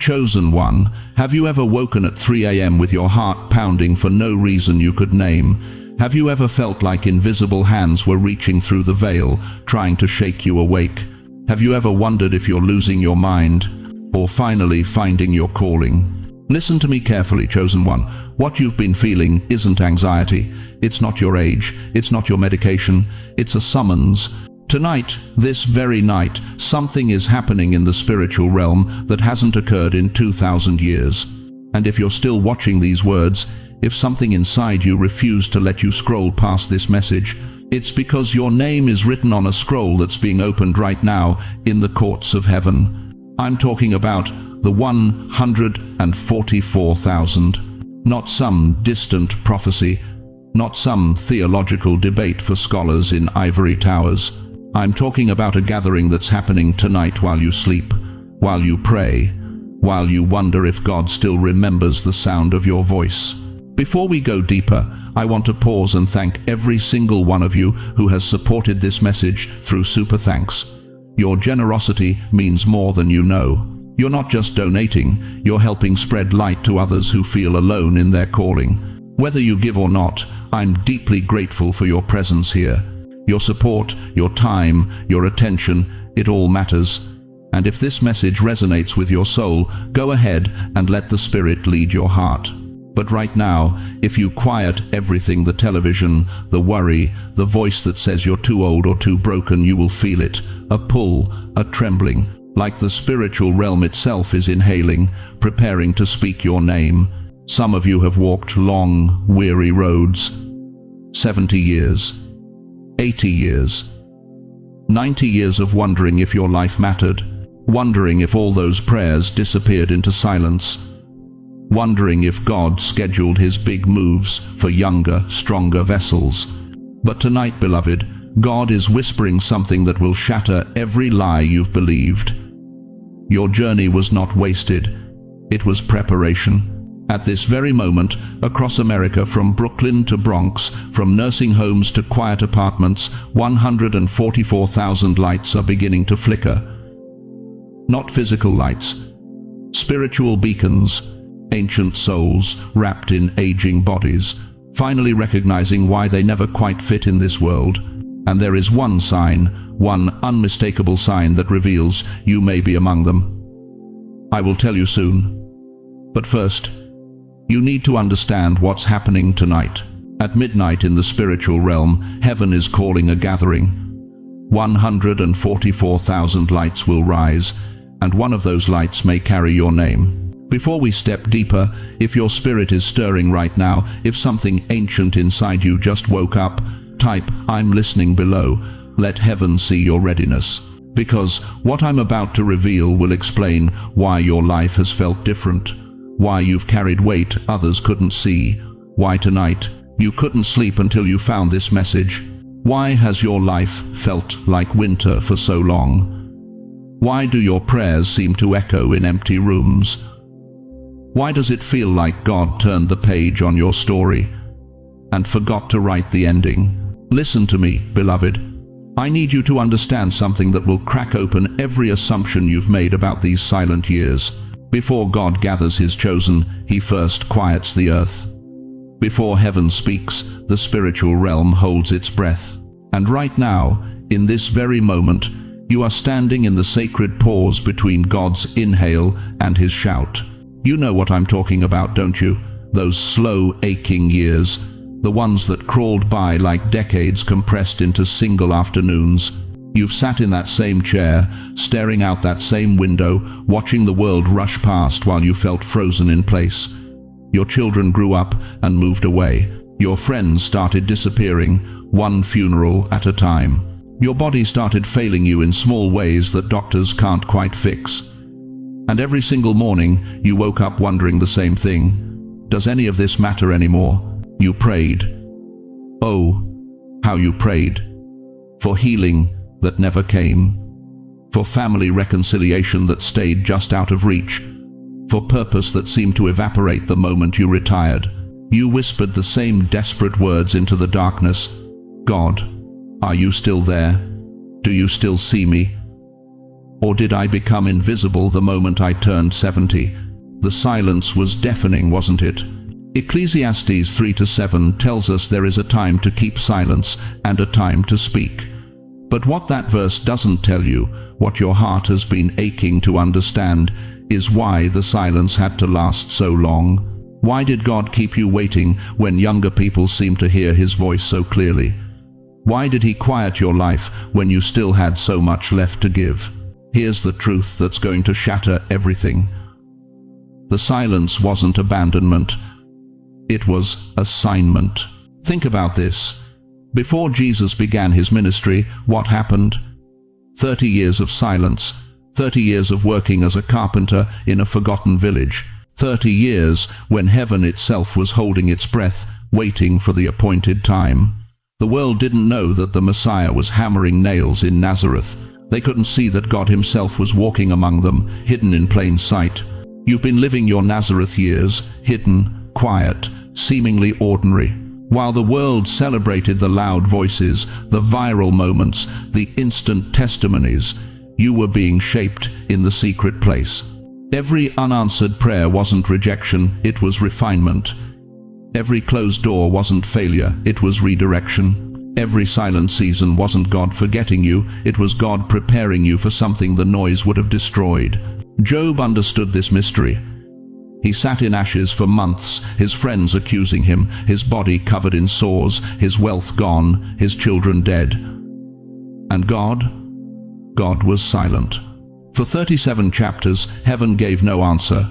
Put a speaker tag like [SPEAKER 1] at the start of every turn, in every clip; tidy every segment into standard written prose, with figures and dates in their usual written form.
[SPEAKER 1] Chosen one, have you ever woken at 3 a.m. with your heart pounding for no reason you could name? Have you ever felt like invisible hands were reaching through the veil, trying to shake you awake? Have you ever wondered if you're losing your mind, or finally finding your calling? Listen to me carefully, chosen one. What you've been feeling isn't anxiety. It's not your age. It's not your medication. It's a summons. Tonight, this very night, something is happening in the spiritual realm that hasn't occurred in 2,000 years. And if you're still watching these words, if something inside you refused to let you scroll past this message, it's because your name is written on a scroll that's being opened right now in the courts of heaven. I'm talking about the 144,000. Not some distant prophecy, not some theological debate for scholars in ivory towers. I'm talking about a gathering that's happening tonight while you sleep, while you pray, while you wonder if God still remembers the sound of your voice. Before we go deeper, I want to pause and thank every single one of you who has supported this message through Super Thanks. Your generosity means more than you know. You're not just donating, you're helping spread light to others who feel alone in their calling. Whether you give or not, I'm deeply grateful for your presence here. Your support, your time, your attention, it all matters. And if this message resonates with your soul, go ahead and let the Spirit lead your heart. But right now, if you quiet everything, the television, the worry, the voice that says you're too old or too broken, you will feel it. A pull, a trembling, like the spiritual realm itself is inhaling, preparing to speak your name. Some of you have walked long, weary roads. 70 years. 80 years. 90 years of wondering if your life mattered. Wondering if all those prayers disappeared into silence. Wondering if God scheduled his big moves for younger, stronger vessels. But tonight, beloved, God is whispering something that will shatter every lie you've believed. Your journey was not wasted. It was preparation. At this very moment, across America, from Brooklyn to Bronx, from nursing homes to quiet apartments, 144,000 lights are beginning to flicker. Not physical lights, spiritual beacons, ancient souls wrapped in aging bodies, finally recognizing why they never quite fit in this world. And there is one sign, one unmistakable sign that reveals you may be among them. I will tell you soon. But first, you need to understand what's happening tonight. At midnight in the spiritual realm, heaven is calling a gathering. 144,000 lights will rise, and one of those lights may carry your name. Before we step deeper, if your spirit is stirring right now, if something ancient inside you just woke up, type "I'm listening" below. Let heaven see your readiness. Because what I'm about to reveal will explain why your life has felt different. Why you've carried weight others couldn't see. Why tonight you couldn't sleep until you found this message. Why has your life felt like winter for so long? Why do your prayers seem to echo in empty rooms? Why does it feel like God turned the page on your story and forgot to write the ending? Listen to me, beloved. I need you to understand something that will crack open every assumption you've made about these silent years. Before God gathers his chosen, he first quiets the earth. Before heaven speaks, the spiritual realm holds its breath. And right now, in this very moment, you are standing in the sacred pause between God's inhale and his shout. You know what I'm talking about, don't you? Those slow, aching years. The ones that crawled by like decades compressed into single afternoons. You've sat in that same chair, staring out that same window, watching the world rush past while you felt frozen in place. Your children grew up and moved away. Your friends started disappearing, one funeral at a time. Your body started failing you in small ways that doctors can't quite fix. And every single morning, you woke up wondering the same thing. Does any of this matter anymore? You prayed. Oh, how you prayed. For healing that never came. For family reconciliation that stayed just out of reach. For purpose that seemed to evaporate the moment you retired. You whispered the same desperate words into the darkness. God, are you still there? Do you still see me? Or did I become invisible the moment I turned 70? The silence was deafening, wasn't it? Ecclesiastes 3-7 tells us there is a time to keep silence and a time to speak. But what that verse doesn't tell you, what your heart has been aching to understand, is why the silence had to last so long. Why did God keep you waiting when younger people seem to hear His voice so clearly? Why did He quiet your life when you still had so much left to give? Here's the truth that's going to shatter everything. The silence wasn't abandonment. It was assignment. Think about this. Before Jesus began His ministry, what happened? 30 years of silence. 30 years of working as a carpenter in a forgotten village. 30 years when heaven itself was holding its breath, waiting for the appointed time. The world didn't know that the Messiah was hammering nails in Nazareth. They couldn't see that God Himself was walking among them, hidden in plain sight. You've been living your Nazareth years, hidden, quiet, seemingly ordinary. While the world celebrated the loud voices, the viral moments, the instant testimonies, you were being shaped in the secret place. Every unanswered prayer wasn't rejection, it was refinement. Every closed door wasn't failure, it was redirection. Every silent season wasn't God forgetting you, it was God preparing you for something the noise would have destroyed. Job understood this mystery. He sat in ashes for months, his friends accusing him, his body covered in sores, his wealth gone, his children dead. And God was silent. For 37 chapters, heaven gave no answer,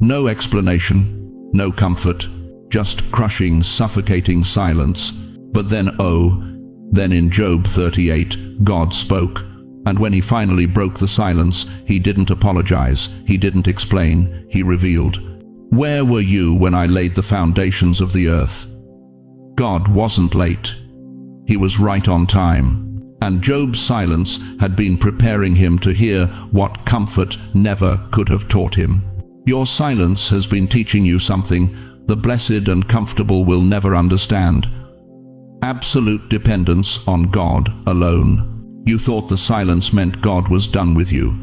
[SPEAKER 1] no explanation, no comfort, just crushing, suffocating silence. But then in Job 38, God spoke. And when He finally broke the silence, He didn't apologize, He didn't explain, He revealed. Where were you when I laid the foundations of the earth? God wasn't late. He was right on time. And Job's silence had been preparing him to hear what comfort never could have taught him. Your silence has been teaching you something the blessed and comfortable will never understand. Absolute dependence on God alone. You thought the silence meant God was done with you.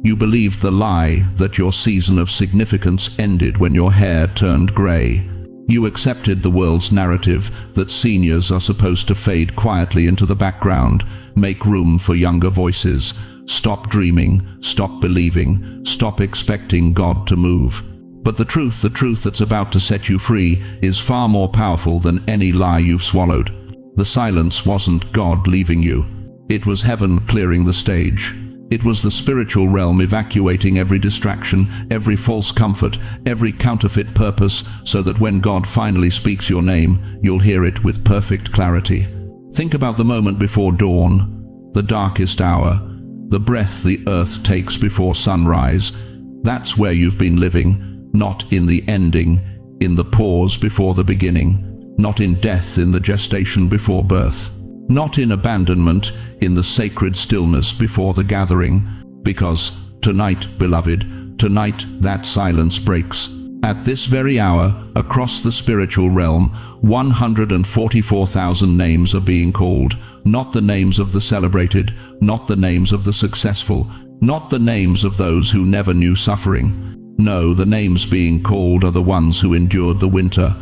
[SPEAKER 1] You believed the lie that your season of significance ended when your hair turned gray. You accepted the world's narrative that seniors are supposed to fade quietly into the background, make room for younger voices, stop dreaming, stop believing, stop expecting God to move. But the truth that's about to set you free, is far more powerful than any lie you've swallowed. The silence wasn't God leaving you. It was heaven clearing the stage. It was the spiritual realm evacuating every distraction, every false comfort, every counterfeit purpose, so that when God finally speaks your name, you'll hear it with perfect clarity. Think about the moment before dawn, the darkest hour, the breath the earth takes before sunrise. That's where you've been living, not in the ending, in the pause before the beginning, not in death in the gestation before birth, not in abandonment, in the sacred stillness before the gathering. Because tonight, beloved, tonight that silence breaks. At this very hour, across the spiritual realm, 144,000 names are being called. Not the names of the celebrated, not the names of the successful, not the names of those who never knew suffering. No, the names being called are the ones who endured the winter,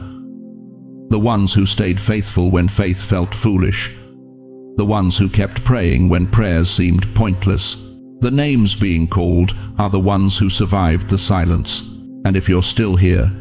[SPEAKER 1] the ones who stayed faithful when faith felt foolish, the ones who kept praying when prayers seemed pointless. The names being called are the ones who survived the silence. And if you're still here,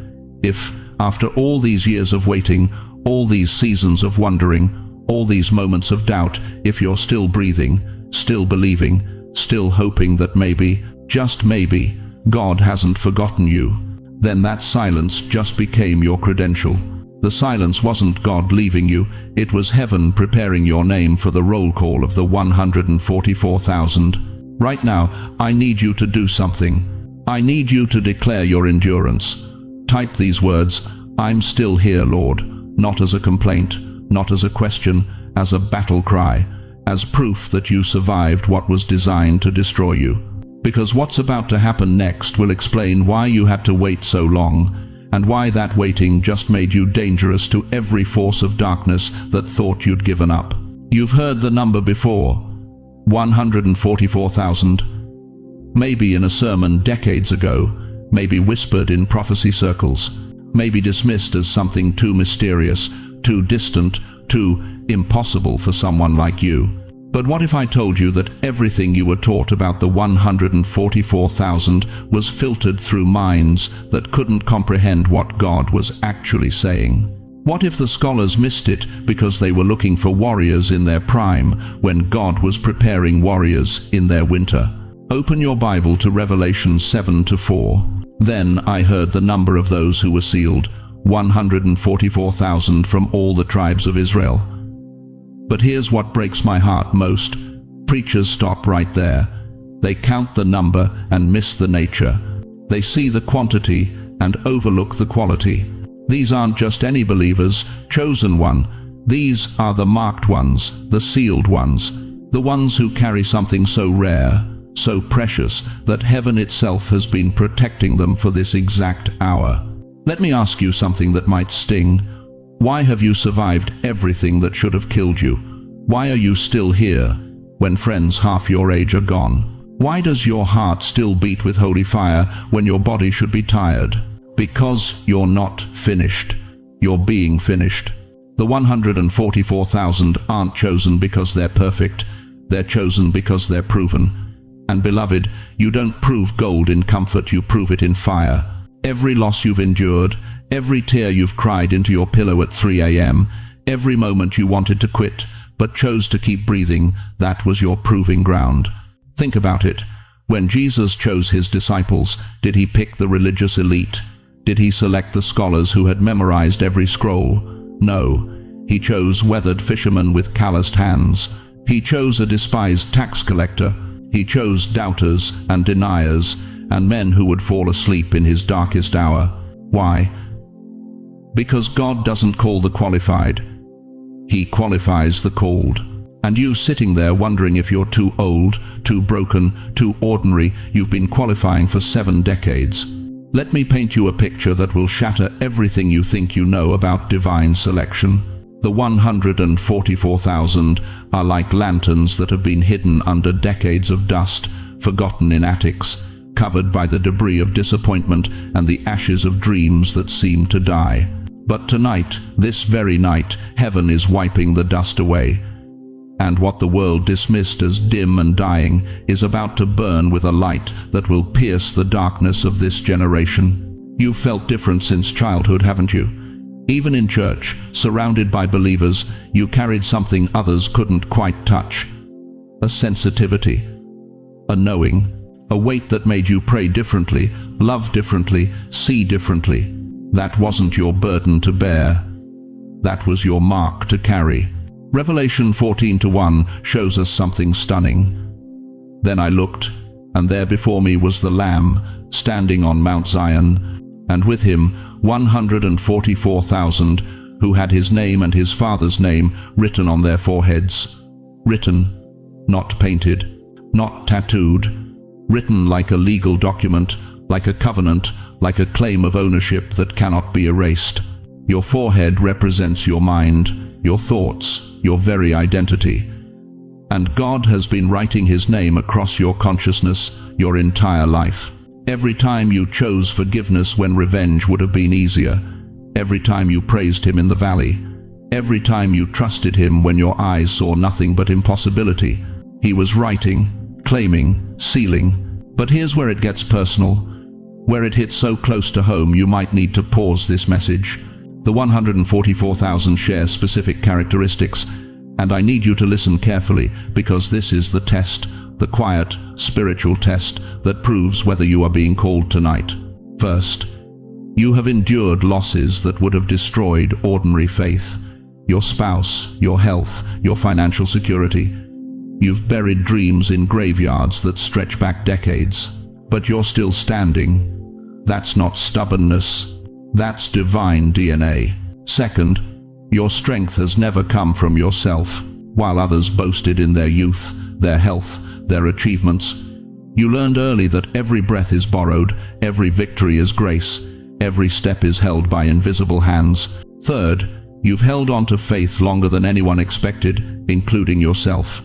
[SPEAKER 1] if, after all these years of waiting, all these seasons of wondering, all these moments of doubt, if you're still breathing, still believing, still hoping that maybe, just maybe, God hasn't forgotten you, then that silence just became your credential. The silence wasn't God leaving you, it was heaven preparing your name for the roll call of the 144,000. Right now, I need you to do something. I need you to declare your endurance. Type these words, "I'm still here, Lord," not as a complaint, not as a question, as a battle cry, as proof that you survived what was designed to destroy you. Because what's about to happen next will explain why you had to wait so long, and why that waiting just made you dangerous to every force of darkness that thought you'd given up. You've heard the number before, 144,000. Maybe in a sermon decades ago, maybe whispered in prophecy circles, maybe dismissed as something too mysterious, too distant, too impossible for someone like you. But what if I told you that everything you were taught about the 144,000 was filtered through minds that couldn't comprehend what God was actually saying? What if the scholars missed it because they were looking for warriors in their prime when God was preparing warriors in their winter? Open your Bible to Revelation 7-4. Then I heard the number of those who were sealed, 144,000 from all the tribes of Israel. But here's what breaks my heart most. Preachers stop right there. They count the number and miss the nature. They see the quantity and overlook the quality. These aren't just any believers, chosen one. These are the marked ones, the sealed ones, the ones who carry something so rare, so precious, that heaven itself has been protecting them for this exact hour. Let me ask you something that might sting. Why have you survived everything that should have killed you? Why are you still here when friends half your age are gone? Why does your heart still beat with holy fire when your body should be tired? Because you're not finished. You're being finished. The 144,000 aren't chosen because they're perfect. They're chosen because they're proven. And beloved, you don't prove gold in comfort, you prove it in fire. Every loss you've endured, every tear you've cried into your pillow at 3 a.m., every moment you wanted to quit but chose to keep breathing, that was your proving ground. Think about it. When Jesus chose his disciples, did he pick the religious elite? Did he select the scholars who had memorized every scroll? No. He chose weathered fishermen with calloused hands. He chose a despised tax collector. He chose doubters and deniers, and men who would fall asleep in his darkest hour. Why? Because God doesn't call the qualified. He qualifies the called. And you sitting there wondering if you're too old, too broken, too ordinary, you've been qualifying for 7 decades. Let me paint you a picture that will shatter everything you think you know about divine selection. The 144,000 are like lanterns that have been hidden under decades of dust, forgotten in attics, covered by the debris of disappointment and the ashes of dreams that seem to die. But tonight, this very night, heaven is wiping the dust away. And what the world dismissed as dim and dying is about to burn with a light that will pierce the darkness of this generation. You've felt different since childhood, haven't you? Even in church, surrounded by believers, you carried something others couldn't quite touch. A sensitivity, a knowing, a weight that made you pray differently, love differently, see differently. That wasn't your burden to bear. That was your mark to carry. Revelation 14:1 shows us something stunning. Then I looked, and there before me was the Lamb, standing on Mount Zion, and with him 144,000, who had his name and his Father's name written on their foreheads. Written, not painted, not tattooed. Written like a legal document, like a covenant, like a claim of ownership that cannot be erased. Your forehead represents your mind, your thoughts, your very identity. And God has been writing his name across your consciousness your entire life. Every time you chose forgiveness when revenge would have been easier. Every time you praised him in the valley. Every time you trusted him when your eyes saw nothing but impossibility. He was writing, claiming, sealing. But here's where it gets personal. Where it hits so close to home you might need to pause this message. The 144,000 share specific characteristics, and I need you to listen carefully because this is the test, the quiet, spiritual test that proves whether you are being called tonight. First, you have endured losses that would have destroyed ordinary faith. Your spouse, your health, your financial security. You've buried dreams in graveyards that stretch back decades, but you're still standing. That's not stubbornness. That's divine DNA. Second, your strength has never come from yourself. While others boasted in their youth, their health, their achievements, you learned early that every breath is borrowed, every victory is grace, every step is held by invisible hands. Third, you've held on to faith longer than anyone expected, including yourself.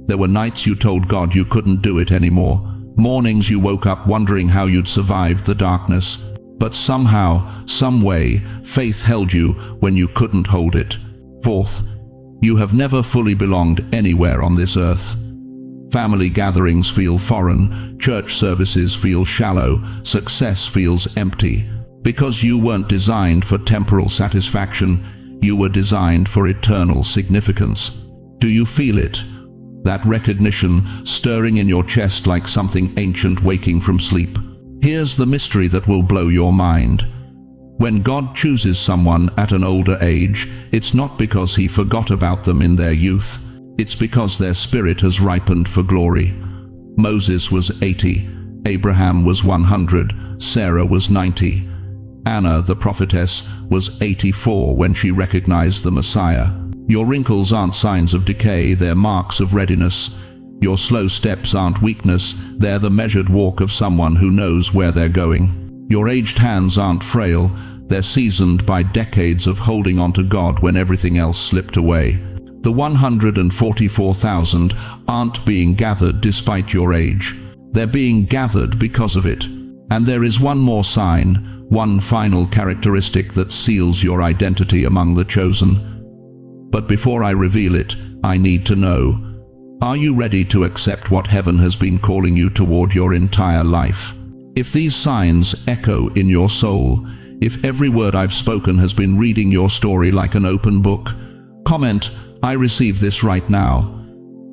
[SPEAKER 1] There were nights you told God you couldn't do it anymore, Mornings you woke up wondering how you'd survived the darkness. But somehow, some way, faith held you when you couldn't hold it. Fourth, you have never fully belonged anywhere on this earth. Family gatherings feel foreign, church services feel shallow, success feels empty. Because you weren't designed for temporal satisfaction, you were designed for eternal significance. Do you feel it? That recognition stirring in your chest like something ancient waking from sleep. Here's the mystery that will blow your mind. When God chooses someone at an older age, it's not because he forgot about them in their youth. It's because their spirit has ripened for glory. Moses was 80, Abraham was 100, Sarah was 90. Anna, the prophetess, was 84 when she recognized the Messiah. Your wrinkles aren't signs of decay, they're marks of readiness. Your slow steps aren't weakness, they're the measured walk of someone who knows where they're going. Your aged hands aren't frail, they're seasoned by decades of holding on to God when everything else slipped away. The 144,000 aren't being gathered despite your age. They're being gathered because of it. And there is one more sign, one final characteristic that seals your identity among the chosen. But before I reveal it, I need to know, are you ready to accept what heaven has been calling you toward your entire life? If these signs echo in your soul, if every word I've spoken has been reading your story like an open book, comment, I receive this right now.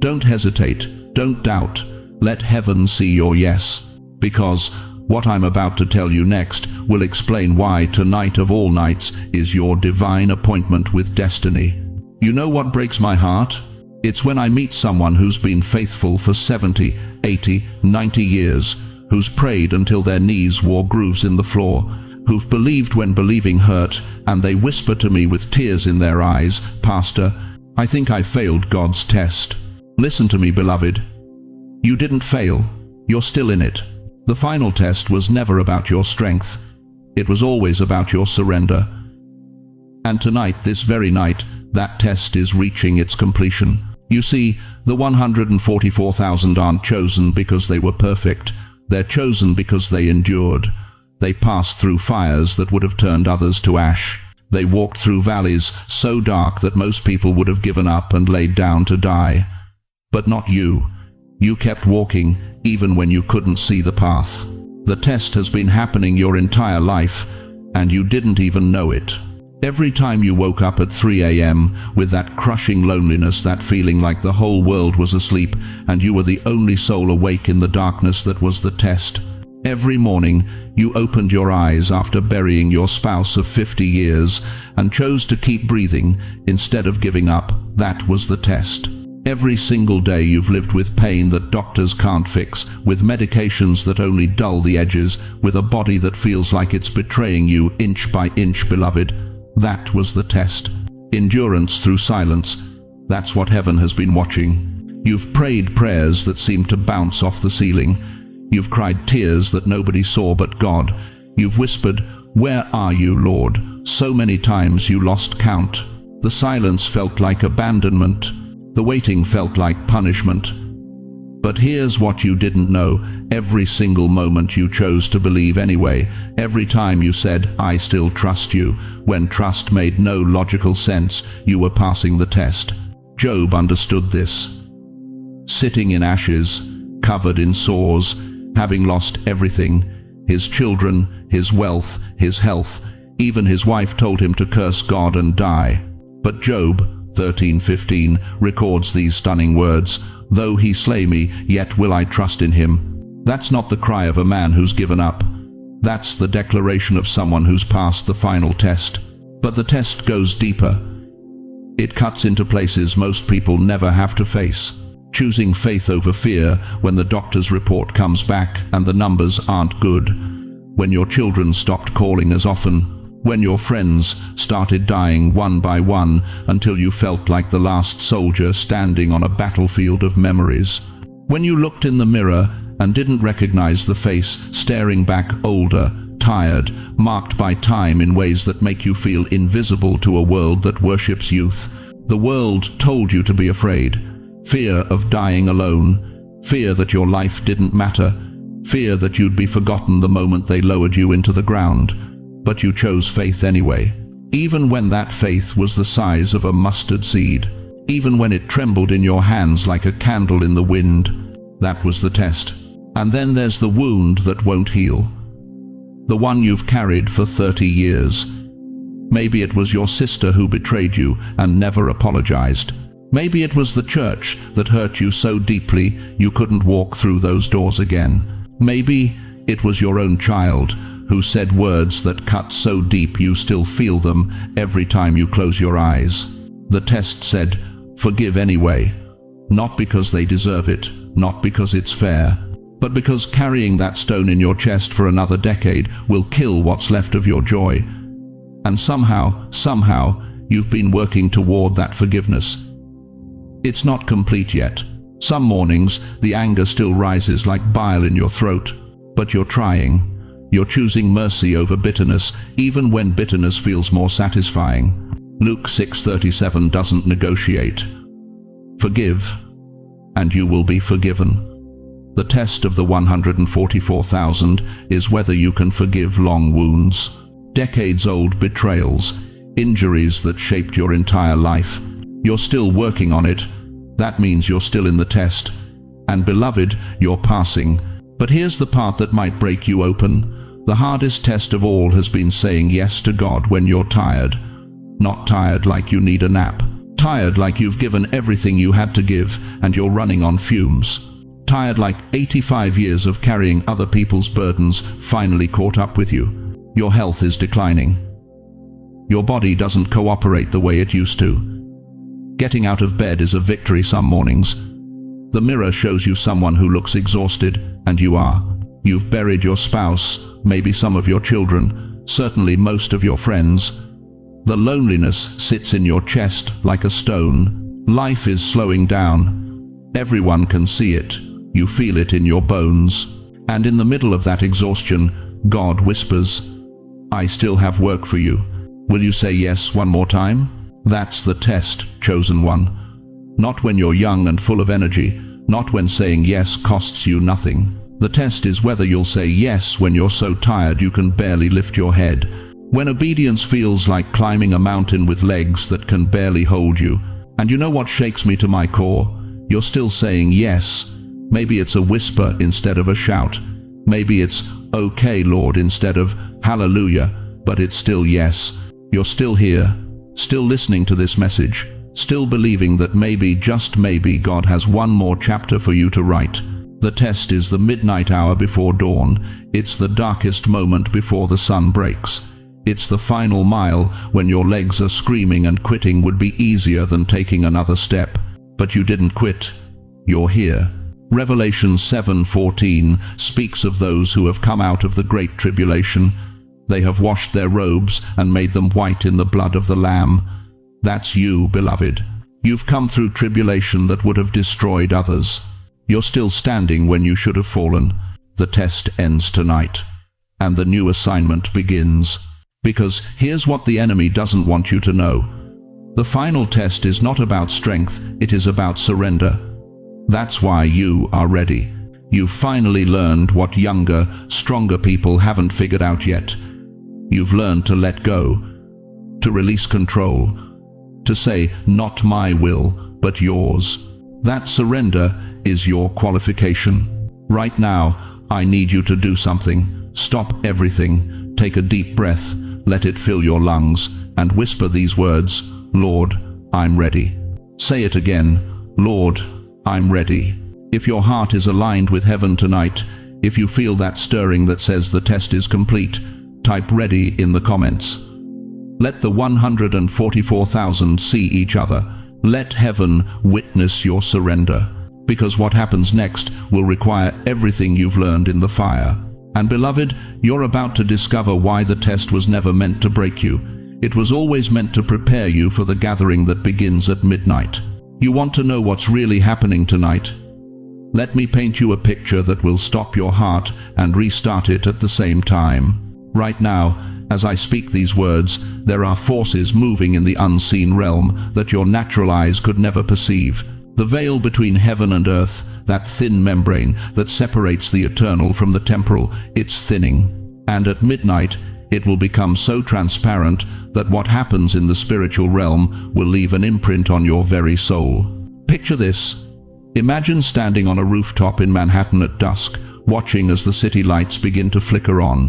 [SPEAKER 1] Don't hesitate, don't doubt, let heaven see your yes. Because what I'm about to tell you next will explain why tonight of all nights is your divine appointment with destiny. You know what breaks my heart? It's when I meet someone who's been faithful for 70, 80, 90 years, who's prayed until their knees wore grooves in the floor, who've believed when believing hurt, and they whisper to me with tears in their eyes, Pastor, I think I failed God's test. Listen to me, beloved. You didn't fail. You're still in it. The final test was never about your strength. It was always about your surrender. And tonight, this very night, that test is reaching its completion. You see, the 144,000 aren't chosen because they were perfect. They're chosen because they endured. They passed through fires that would have turned others to ash. They walked through valleys so dark that most people would have given up and laid down to die. But not you. You kept walking even when you couldn't see the path. The test has been happening your entire life, and you didn't even know it. Every time you woke up at 3 a.m. with that crushing loneliness, that feeling like the whole world was asleep and you were the only soul awake in the darkness that was the test. Every morning you opened your eyes after burying your spouse of 50 years and chose to keep breathing instead of giving up. That was the test. Every single day you've lived with pain that doctors can't fix, with medications that only dull the edges, with a body that feels like it's betraying you inch by inch, beloved. That was the test. Endurance through silence. That's what heaven has been watching. You've prayed prayers that seemed to bounce off the ceiling. You've cried tears that nobody saw but God. You've whispered, "Where are you, Lord?" So many times you lost count. The silence felt like abandonment. The waiting felt like punishment. But here's what you didn't know. Every single moment you chose to believe anyway. Every time you said, "I still trust you," when trust made no logical sense, you were passing the test. Job understood this. Sitting in ashes, covered in sores, having lost everything, his children, his wealth, his health, even his wife told him to curse God and die. But Job 13:15 records these stunning words, "Though he slay me, yet will I trust in him." That's not the cry of a man who's given up. That's the declaration of someone who's passed the final test. But the test goes deeper. It cuts into places most people never have to face. Choosing faith over fear when the doctor's report comes back and the numbers aren't good. When your children stopped calling as often. When your friends started dying one by one until you felt like the last soldier standing on a battlefield of memories. When you looked in the mirror and didn't recognize the face staring back, older, tired, marked by time in ways that make you feel invisible to a world that worships youth. The world told you to be afraid. Fear of dying alone. Fear that your life didn't matter. fear that you'd be forgotten the moment they lowered you into the ground. But you chose faith anyway. Even when that faith was the size of a mustard seed. Even when it trembled in your hands like a candle in the wind. That was the test. And then there's the wound that won't heal. The one you've carried for 30 years. Maybe it was your sister who betrayed you and never apologized. Maybe it was the church that hurt you so deeply you couldn't walk through those doors again. Maybe it was your own child who said words that cut so deep you still feel them every time you close your eyes. The test said, forgive anyway. Not because they deserve it, not because it's fair, but because carrying that stone in your chest for another decade will kill what's left of your joy. And somehow, you've been working toward that forgiveness. It's not complete yet. Some mornings, the anger still rises like bile in your throat, but you're trying. You're choosing mercy over bitterness, even when bitterness feels more satisfying. Luke 6:37 doesn't negotiate. Forgive, and you will be forgiven. The test of the 144,000 is whether you can forgive long wounds, decades-old betrayals, injuries that shaped your entire life. You're still working on it. That means you're still in the test. And beloved, you're passing. But here's the part that might break you open. The hardest test of all has been saying yes to God when you're tired. Not tired like you need a nap. Tired like you've given everything you had to give and you're running on fumes. Tired like 85 years of carrying other people's burdens finally caught up with you. Your health is declining. Your body doesn't cooperate the way it used to. Getting out of bed is a victory some mornings. The mirror shows you someone who looks exhausted, and you are. You've buried your spouse, maybe some of your children, certainly most of your friends. The loneliness sits in your chest like a stone. Life is slowing down. Everyone can see it. You feel it in your bones. And in the middle of that exhaustion, God whispers, I still have work for you. Will you say yes one more time? That's the test, chosen one. Not when you're young and full of energy, not when saying yes costs you nothing. The test is whether you'll say yes when you're so tired you can barely lift your head. When obedience feels like climbing a mountain with legs that can barely hold you. And you know what shakes me to my core? You're still saying yes. Maybe it's a whisper instead of a shout. Maybe it's, okay, Lord, instead of hallelujah, but it's still yes. You're still here, still listening to this message, still believing that maybe, just maybe, God has one more chapter for you to write. The test is the midnight hour before dawn. It's the darkest moment before the sun breaks. It's the final mile when your legs are screaming and quitting would be easier than taking another step. But you didn't quit. You're here. Revelation 7:14 speaks of those who have come out of the great tribulation. They have washed their robes and made them white in the blood of the Lamb. That's you, beloved. You've come through tribulation that would have destroyed others. You're still standing when you should have fallen. The test ends tonight, and the new assignment begins. Because here's what the enemy doesn't want you to know. The final test is not about strength, it is about surrender. That's why you are ready. You've finally learned what younger, stronger people haven't figured out yet. You've learned to let go, to release control, to say, not my will, but yours. That surrender is your qualification. Right now, I need you to do something. Stop everything, take a deep breath, let it fill your lungs, and whisper these words, Lord, I'm ready. Say it again, Lord, I'm ready. If your heart is aligned with heaven tonight, if you feel that stirring that says the test is complete, type ready in the comments. Let the 144,000 see each other. Let heaven witness your surrender. Because what happens next will require everything you've learned in the fire. And beloved, you're about to discover why the test was never meant to break you. It was always meant to prepare you for the gathering that begins at midnight. You want to know what's really happening tonight? Let me paint you a picture that will stop your heart and restart it at the same time. Right now, as I speak these words, there are forces moving in the unseen realm that your natural eyes could never perceive. The veil between heaven and earth, that thin membrane that separates the eternal from the temporal, it's thinning. And at midnight, it will become so transparent that what happens in the spiritual realm will leave an imprint on your very soul. Picture this. Imagine standing on a rooftop in Manhattan at dusk, watching as the city lights begin to flicker on.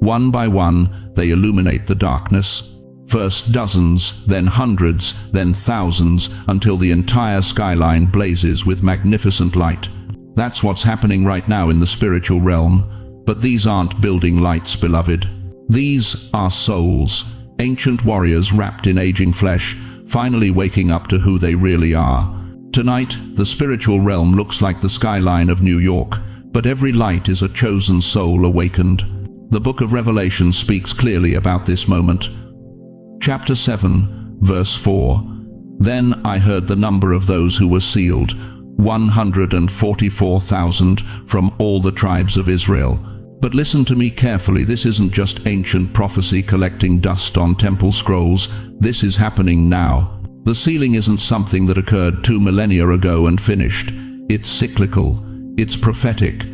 [SPEAKER 1] One by one, they illuminate the darkness. First dozens, then hundreds, then thousands, until the entire skyline blazes with magnificent light. That's what's happening right now in the spiritual realm. But these aren't building lights, beloved. These are souls, ancient warriors wrapped in aging flesh, finally waking up to who they really are. Tonight, the spiritual realm looks like the skyline of New York, but every light is a chosen soul awakened. The book of Revelation speaks clearly about this moment. Chapter 7, verse 4. Then I heard the number of those who were sealed, 144,000 from all the tribes of Israel. But listen to me carefully, this isn't just ancient prophecy collecting dust on temple scrolls. This is happening now. The sealing isn't something that occurred 2 millennia ago and finished. It's cyclical, it's prophetic.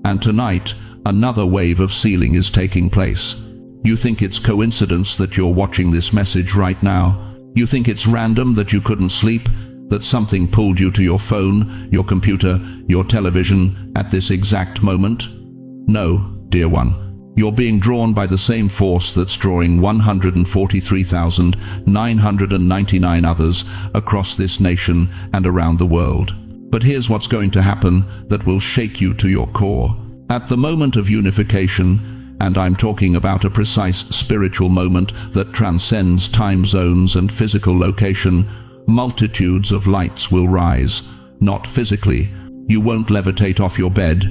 [SPEAKER 1] And tonight, another wave of sealing is taking place. You think it's coincidence that you're watching this message right now? You think it's random that you couldn't sleep, that something pulled you to your phone, your computer, your television at this exact moment? No, dear one. You're being drawn by the same force that's drawing 143,999 others across this nation and around the world. But here's what's going to happen that will shake you to your core. At the moment of unification, and I'm talking about a precise spiritual moment that transcends time zones and physical location, multitudes of lights will rise. Not physically. You won't levitate off your bed.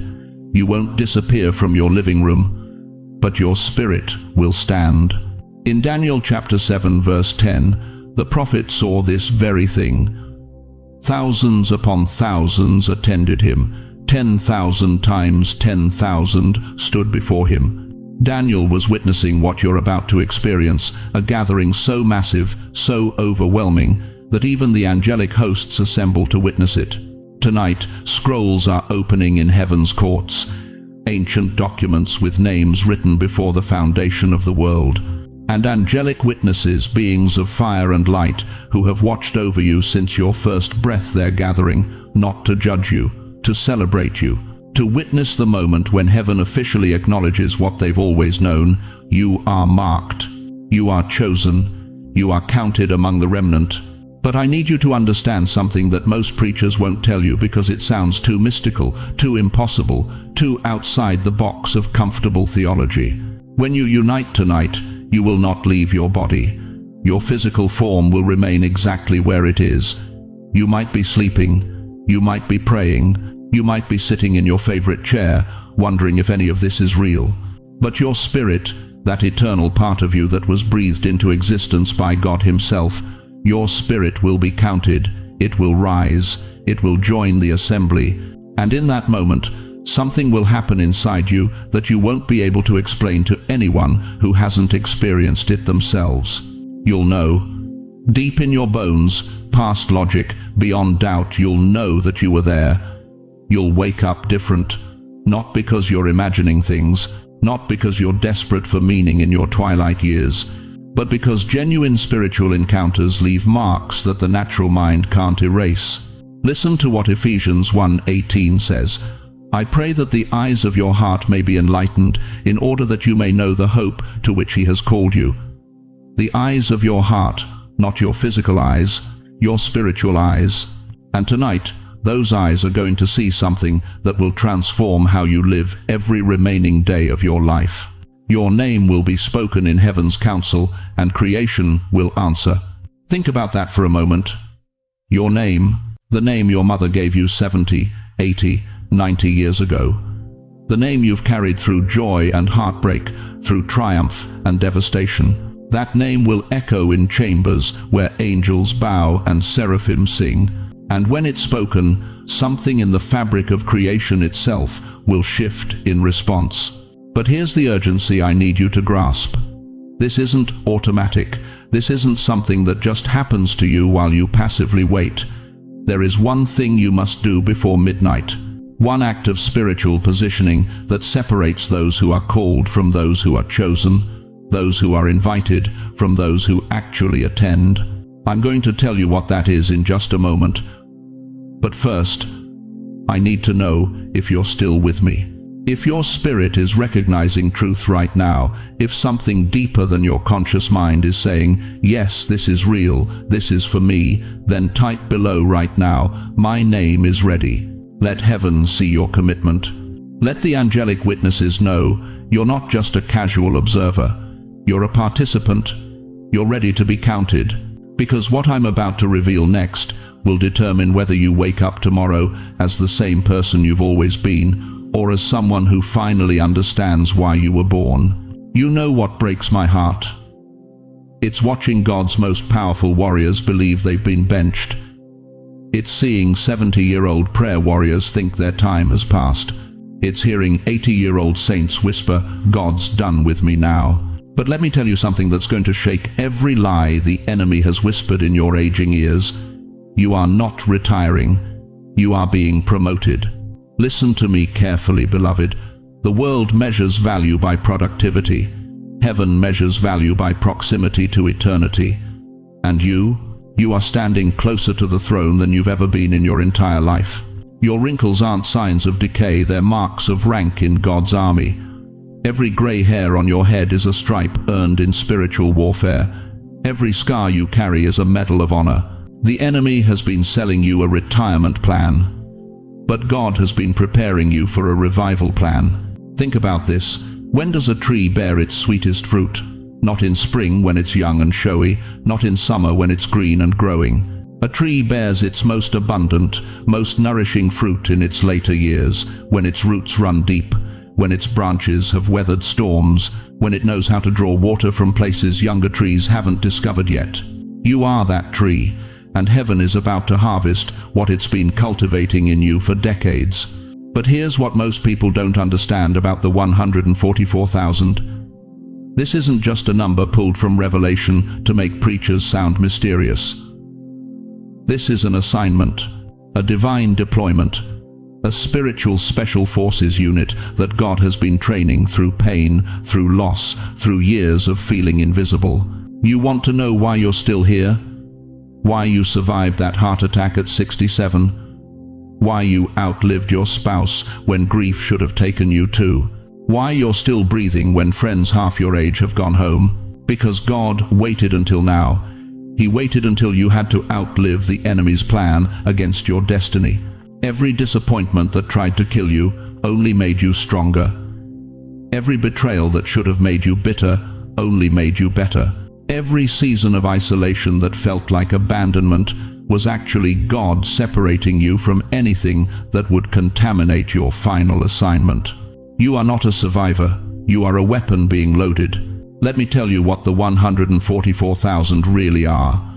[SPEAKER 1] You won't disappear from your living room. But your spirit will stand. In Daniel chapter 7 verse 10, the prophet saw this very thing. Thousands upon thousands attended him. 10,000 times 10,000 stood before him. Daniel was witnessing what you're about to experience, a gathering so massive, so overwhelming, that even the angelic hosts assemble to witness it. Tonight, scrolls are opening in heaven's courts. Ancient documents with names written before the foundation of the world, and angelic witnesses, beings of fire and light, who have watched over you since your first breath. They're gathering, not to judge you, to celebrate you, to witness the moment when heaven officially acknowledges what they've always known. You are marked. You are chosen. You are counted among the remnant. But I need you to understand something that most preachers won't tell you because it sounds too mystical, too impossible, too outside the box of comfortable theology. When you unite tonight, you will not leave your body. Your physical form will remain exactly where it is. You might be sleeping, you might be praying, you might be sitting in your favorite chair, wondering if any of this is real. But your spirit, that eternal part of you that was breathed into existence by God Himself, your spirit will be counted, it will rise, it will join the assembly, and in that moment, something will happen inside you that you won't be able to explain to anyone who hasn't experienced it themselves. You'll know. Deep in your bones, past logic, beyond doubt, you'll know that you were there. You'll wake up different, not because you're imagining things, not because you're desperate for meaning in your twilight years, but because genuine spiritual encounters leave marks that the natural mind can't erase. Listen to what Ephesians 1:18 says. I pray that the eyes of your heart may be enlightened, in order that you may know the hope to which He has called you. The eyes of your heart, not your physical eyes, your spiritual eyes. And tonight, those eyes are going to see something that will transform how you live every remaining day of your life. Your name will be spoken in heaven's council, and creation will answer. Think about that for a moment. Your name, the name your mother gave you 70, 80, 90 years ago. The name you've carried through joy and heartbreak, through triumph and devastation. That name will echo in chambers where angels bow and seraphim sing. And when it's spoken, something in the fabric of creation itself will shift in response. But here's the urgency I need you to grasp. This isn't automatic. This isn't something that just happens to you while you passively wait. There is one thing you must do before midnight. One act of spiritual positioning that separates those who are called from those who are chosen, those who are invited from those who actually attend. I'm going to tell you what that is in just a moment. But first, I need to know if you're still with me. If your spirit is recognizing truth right now, if something deeper than your conscious mind is saying, yes, this is real, this is for me, then type below right now, my name is ready. Let heaven see your commitment. Let the angelic witnesses know you're not just a casual observer. You're a participant. You're ready to be counted. Because what I'm about to reveal next will determine whether you wake up tomorrow as the same person you've always been, or as someone who finally understands why you were born. You know what breaks my heart? It's watching God's most powerful warriors believe they've been benched. It's seeing 70-year-old prayer warriors think their time has passed. It's hearing 80-year-old saints whisper, God's done with me now. But let me tell you something that's going to shake every lie the enemy has whispered in your aging ears. You are not retiring. You are being promoted. Listen to me carefully, beloved. The world measures value by productivity. Heaven measures value by proximity to eternity. And you are standing closer to the throne than you've ever been in your entire life. Your wrinkles aren't signs of decay, they're marks of rank in God's army. Every gray hair on your head is a stripe earned in spiritual warfare. Every scar you carry is a medal of honor. The enemy has been selling you a retirement plan, but God has been preparing you for a revival plan. Think about this. When does a tree bear its sweetest fruit? Not in spring when it's young and showy, not in summer when it's green and growing. A tree bears its most abundant, most nourishing fruit in its later years, when its roots run deep, when its branches have weathered storms, when it knows how to draw water from places younger trees haven't discovered yet. You are that tree, and heaven is about to harvest what it's been cultivating in you for decades. But here's what most people don't understand about the 144,000. This isn't just a number pulled from Revelation to make preachers sound mysterious. This is an assignment, a divine deployment, a spiritual special forces unit that God has been training through pain, through loss, through years of feeling invisible. You want to know why you're still here? Why you survived that heart attack at 67? Why you outlived your spouse when grief should have taken you too? Why you're still breathing when friends half your age have gone home? Because God waited until now. He waited until you had to outlive the enemy's plan against your destiny. Every disappointment that tried to kill you only made you stronger. Every betrayal that should have made you bitter only made you better. Every season of isolation that felt like abandonment was actually God separating you from anything that would contaminate your final assignment. You are not a survivor. You are a weapon being loaded. Let me tell you what the 144,000 really are.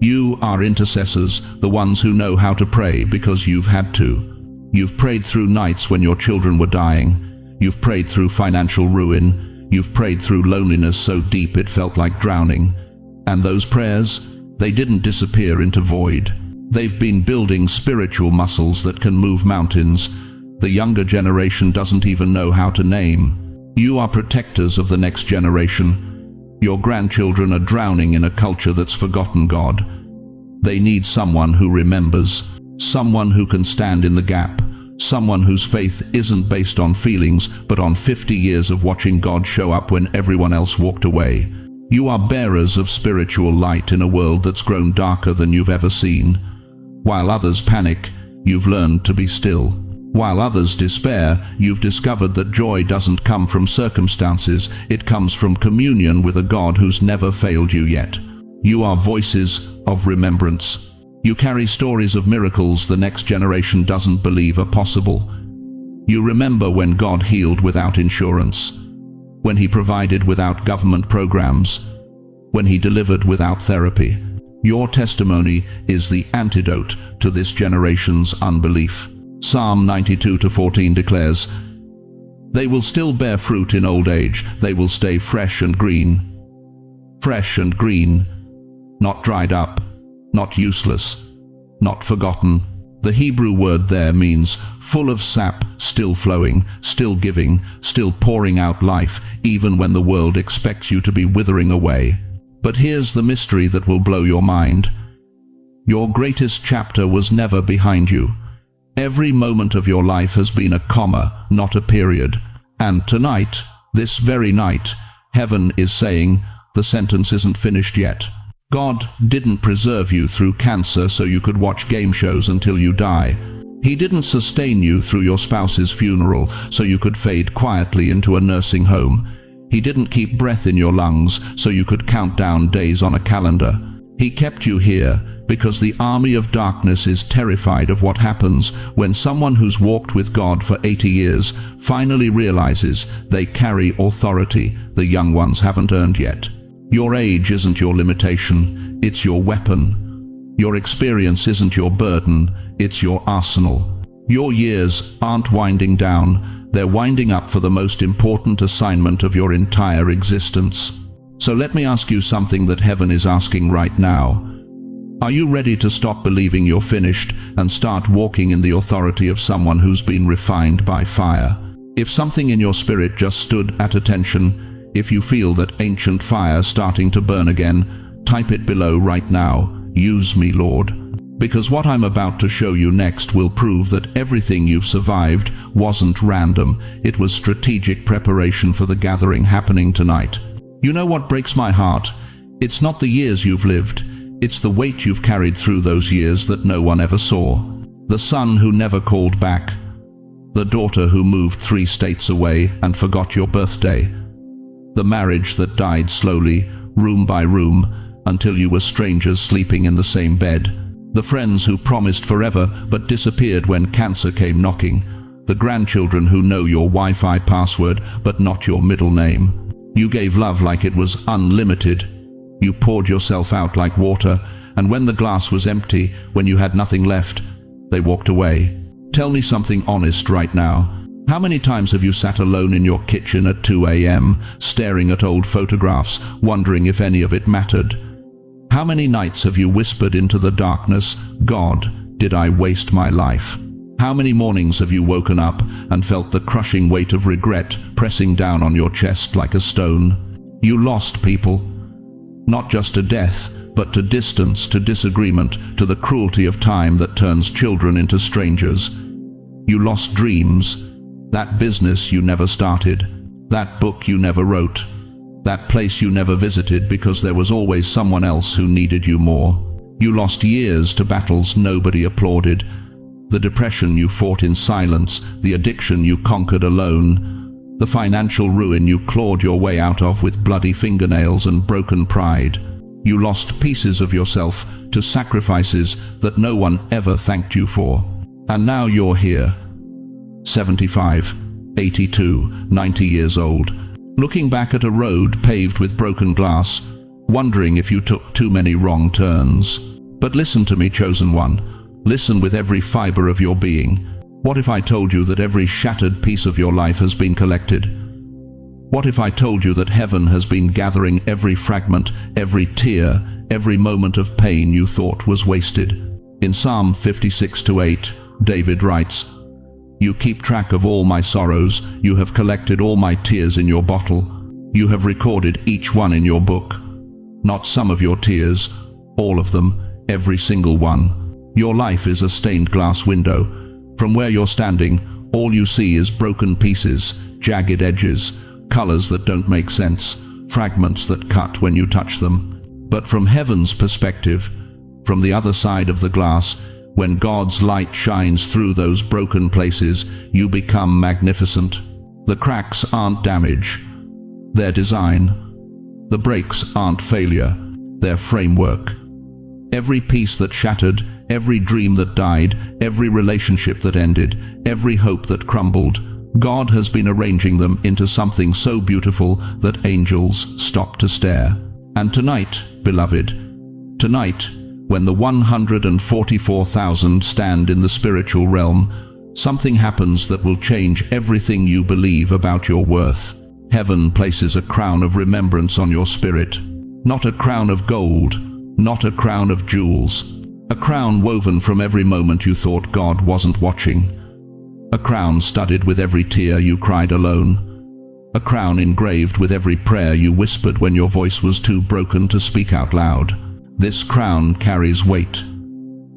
[SPEAKER 1] You are intercessors, the ones who know how to pray because you've had to. You've prayed through nights when your children were dying. You've prayed through financial ruin. You've prayed through loneliness so deep it felt like drowning. And those prayers, they didn't disappear into void. They've been building spiritual muscles that can move mountains. The younger generation doesn't even know how to name. You are protectors of the next generation. Your grandchildren are drowning in a culture that's forgotten God. They need someone who remembers, someone who can stand in the gap, someone whose faith isn't based on feelings, but on 50 years of watching God show up when everyone else walked away. You are bearers of spiritual light in a world that's grown darker than you've ever seen. While others panic, you've learned to be still. While others despair, you've discovered that joy doesn't come from circumstances, it comes from communion with a God who's never failed you yet. You are voices of remembrance. You carry stories of miracles the next generation doesn't believe are possible. You remember when God healed without insurance, when He provided without government programs, when He delivered without therapy. Your testimony is the antidote to this generation's unbelief. Psalm 92:14 declares, "They will still bear fruit in old age, they will stay fresh and green." Fresh and green, not dried up, not useless, not forgotten, The Hebrew word there means full of sap, still flowing, still giving, still pouring out life, even when the world expects you to be withering away. But here's the mystery that will blow your mind. Your greatest chapter was never behind you. Every moment of your life has been a comma, not a period. And tonight, this very night, heaven is saying, the sentence isn't finished yet. God didn't preserve you through cancer so you could watch game shows until you die. He didn't sustain you through your spouse's funeral so you could fade quietly into a nursing home. He didn't keep breath in your lungs so you could count down days on a calendar. He kept you here because the army of darkness is terrified of what happens when someone who's walked with God for 80 years finally realizes they carry authority the young ones haven't earned yet. Your age isn't your limitation, it's your weapon. Your experience isn't your burden, it's your arsenal. Your years aren't winding down, they're winding up for the most important assignment of your entire existence. So let me ask you something that heaven is asking right now. Are you ready to stop believing you're finished and start walking in the authority of someone who's been refined by fire? If something in your spirit just stood at attention, if you feel that ancient fire starting to burn again, type it below right now. Use me, Lord. Because what I'm about to show you next will prove that everything you've survived wasn't random. It was strategic preparation for the gathering happening tonight. You know what breaks my heart? It's not the years you've lived. It's the weight you've carried through those years that no one ever saw. The son who never called back. The daughter who moved 3 states away and forgot your birthday. The marriage that died slowly, room by room, until you were strangers sleeping in the same bed. The friends who promised forever but disappeared when cancer came knocking. The grandchildren who know your Wi-Fi password but not your middle name. You gave love like it was unlimited. You poured yourself out like water, and when the glass was empty, when you had nothing left, they walked away. Tell me something honest right now. How many times have you sat alone in your kitchen at 2 a.m., staring at old photographs, wondering if any of it mattered? How many nights have you whispered into the darkness, God, did I waste my life? How many mornings have you woken up and felt the crushing weight of regret pressing down on your chest like a stone? You lost people. Not just to death, but to distance, to disagreement, to the cruelty of time that turns children into strangers. You lost dreams. That business you never started, that book you never wrote, that place you never visited because there was always someone else who needed you more. You lost years to battles nobody applauded, the depression you fought in silence, the addiction you conquered alone, the financial ruin you clawed your way out of with bloody fingernails and broken pride. You lost pieces of yourself to sacrifices that no one ever thanked you for. And now you're here. 75, 82, 90 years old, looking back at a road paved with broken glass, wondering if you took too many wrong turns. But listen to me, chosen one. Listen with every fiber of your being. What if I told you that every shattered piece of your life has been collected? What if I told you that heaven has been gathering every fragment, every tear, every moment of pain you thought was wasted? In Psalm 56:8, David writes, You keep track of all my sorrows, you have collected all my tears in your bottle, you have recorded each one in your book. Not some of your tears, all of them, every single one. Your life is a stained glass window. From where you're standing, all you see is broken pieces, jagged edges, colors that don't make sense, fragments that cut when you touch them. But from heaven's perspective, from the other side of the glass, when God's light shines through those broken places, you become magnificent. The cracks aren't damage, they're design. The breaks aren't failure, they're framework. Every piece that shattered, every dream that died, every relationship that ended, every hope that crumbled, God has been arranging them into something so beautiful that angels stop to stare. And tonight, beloved, tonight, when the 144,000 stand in the spiritual realm, something happens that will change everything you believe about your worth. Heaven places a crown of remembrance on your spirit. Not a crown of gold, not a crown of jewels. A crown woven from every moment you thought God wasn't watching. A crown studded with every tear you cried alone. A crown engraved with every prayer you whispered when your voice was too broken to speak out loud. This crown carries weight.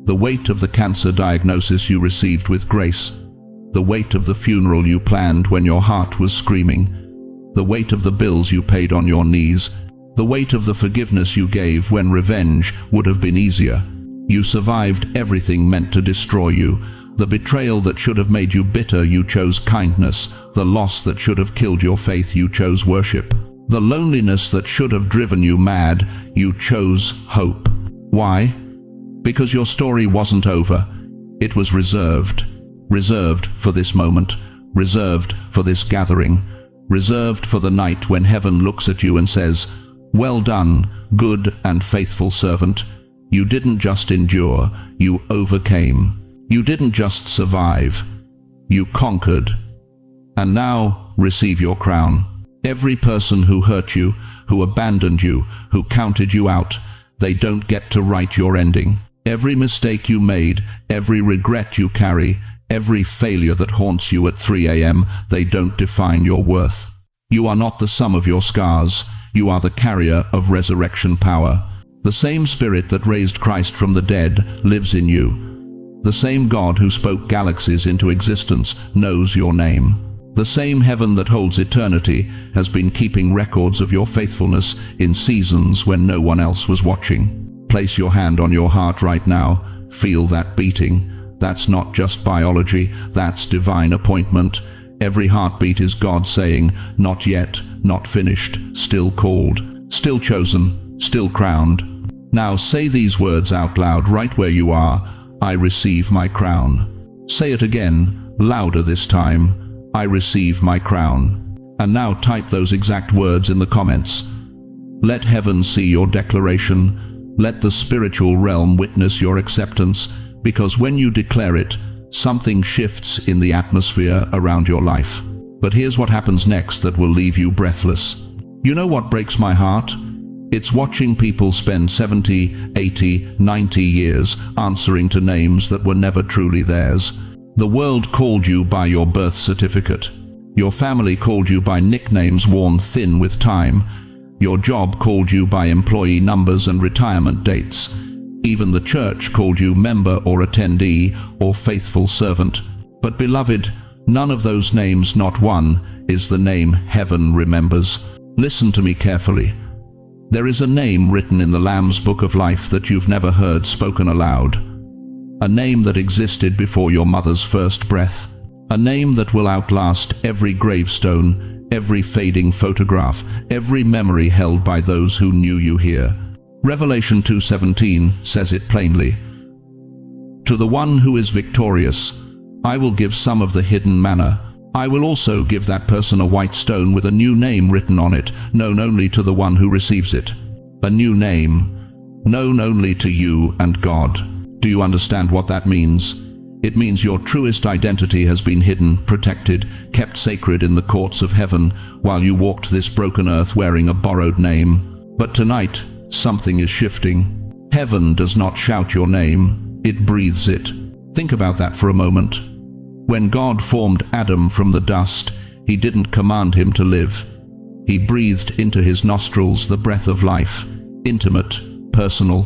[SPEAKER 1] The weight of the cancer diagnosis you received with grace. The weight of the funeral you planned when your heart was screaming. The weight of the bills you paid on your knees. The weight of the forgiveness you gave when revenge would have been easier. You survived everything meant to destroy you. The betrayal that should have made you bitter, you chose kindness. The loss that should have killed your faith, you chose worship. The loneliness that should have driven you mad, you chose hope. Why? Because your story wasn't over. It was reserved. Reserved for this moment. Reserved for this gathering. Reserved for the night when heaven looks at you and says, "Well done, good and faithful servant. You didn't just endure, you overcame. You didn't just survive, you conquered. And now receive your crown." Every person who hurt you, who abandoned you, who counted you out, they don't get to write your ending. Every mistake you made, every regret you carry, every failure that haunts you at 3 a.m., they don't define your worth. You are not the sum of your scars. You are the carrier of resurrection power. The same Spirit that raised Christ from the dead lives in you. The same God who spoke galaxies into existence knows your name. The same heaven that holds eternity has been keeping records of your faithfulness in seasons when no one else was watching. Place your hand on your heart right now. Feel that beating. That's not just biology, that's divine appointment. Every heartbeat is God saying, not yet, not finished, still called, still chosen, still crowned. Now say these words out loud right where you are. I receive my crown. Say it again, louder this time. I receive my crown. And now type those exact words in the comments. Let heaven see your declaration. Let the spiritual realm witness your acceptance, because when you declare it, something shifts in the atmosphere around your life. But here's what happens next that will leave you breathless. You know what breaks my heart? It's watching people spend 70, 80, 90 years answering to names that were never truly theirs. The world called you by your birth certificate. Your family called you by nicknames worn thin with time. Your job called you by employee numbers and retirement dates. Even the church called you member or attendee or faithful servant. But beloved, none of those names, not one, is the name heaven remembers. Listen to me carefully. There is a name written in the Lamb's Book of Life that you've never heard spoken aloud. A name that existed before your mother's first breath. A name that will outlast every gravestone, every fading photograph, every memory held by those who knew you here. Revelation 2:17 says it plainly. To the one who is victorious, I will give some of the hidden manna. I will also give that person a white stone with a new name written on it, known only to the one who receives it. A new name, known only to you and God. Do you understand what that means? It means your truest identity has been hidden, protected, kept sacred in the courts of heaven while you walked this broken earth wearing a borrowed name. But tonight, something is shifting. Heaven does not shout your name, it breathes it. Think about that for a moment. When God formed Adam from the dust, he didn't command him to live. He breathed into his nostrils the breath of life, intimate, personal,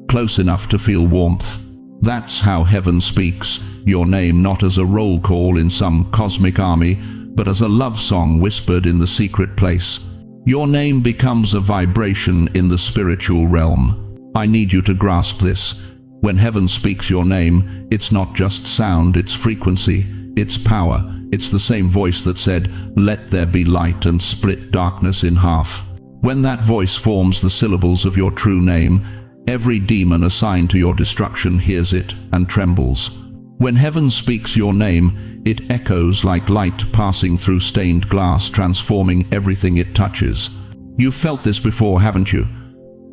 [SPEAKER 1] close enough to feel warmth. That's how heaven speaks, your name not as a roll call in some cosmic army, but as a love song whispered in the secret place. Your name becomes a vibration in the spiritual realm. I need you to grasp this. When heaven speaks your name, it's not just sound, it's frequency, it's power. It's the same voice that said, "Let there be light," and split darkness in half. When that voice forms the syllables of your true name, every demon assigned to your destruction hears it and trembles. When heaven speaks your name, it echoes like light passing through stained glass, transforming everything it touches. You've felt this before, haven't you?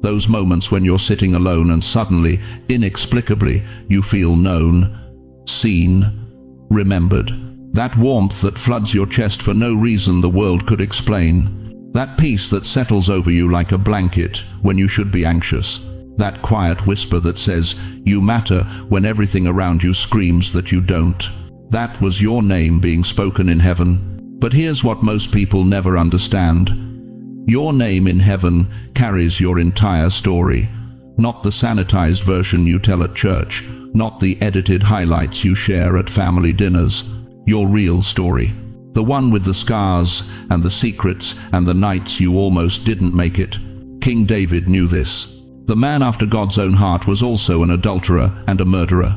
[SPEAKER 1] Those moments when you're sitting alone and suddenly, inexplicably, you feel known, seen, remembered. That warmth that floods your chest for no reason the world could explain. That peace that settles over you like a blanket when you should be anxious. That quiet whisper that says, You matter when everything around you screams that you don't. That was your name being spoken in heaven. But here's what most people never understand. Your name in heaven carries your entire story. Not the sanitized version you tell at church, not the edited highlights you share at family dinners. Your real story. The one with the scars and the secrets and the nights you almost didn't make it. King David knew this. The man after God's own heart was also an adulterer and a murderer.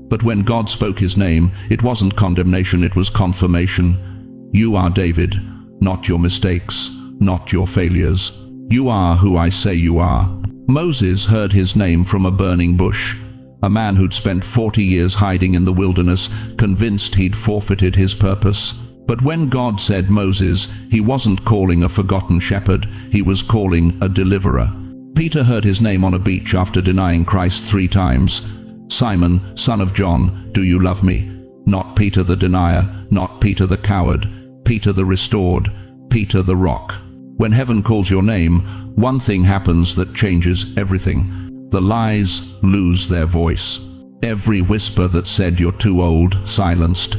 [SPEAKER 1] But when God spoke his name, it wasn't condemnation, it was confirmation. You are David, not your mistakes, not your failures. You are who I say you are. Moses heard his name from a burning bush. A man who'd spent 40 years hiding in the wilderness, convinced he'd forfeited his purpose. But when God said Moses, he wasn't calling a forgotten shepherd, he was calling a deliverer. Peter heard his name on a beach after denying Christ 3 times. Simon, son of John, do you love me? Not Peter the denier, not Peter the coward, Peter the restored, Peter the rock. When heaven calls your name, one thing happens that changes everything. The lies lose their voice. Every whisper that said you're too old, silenced.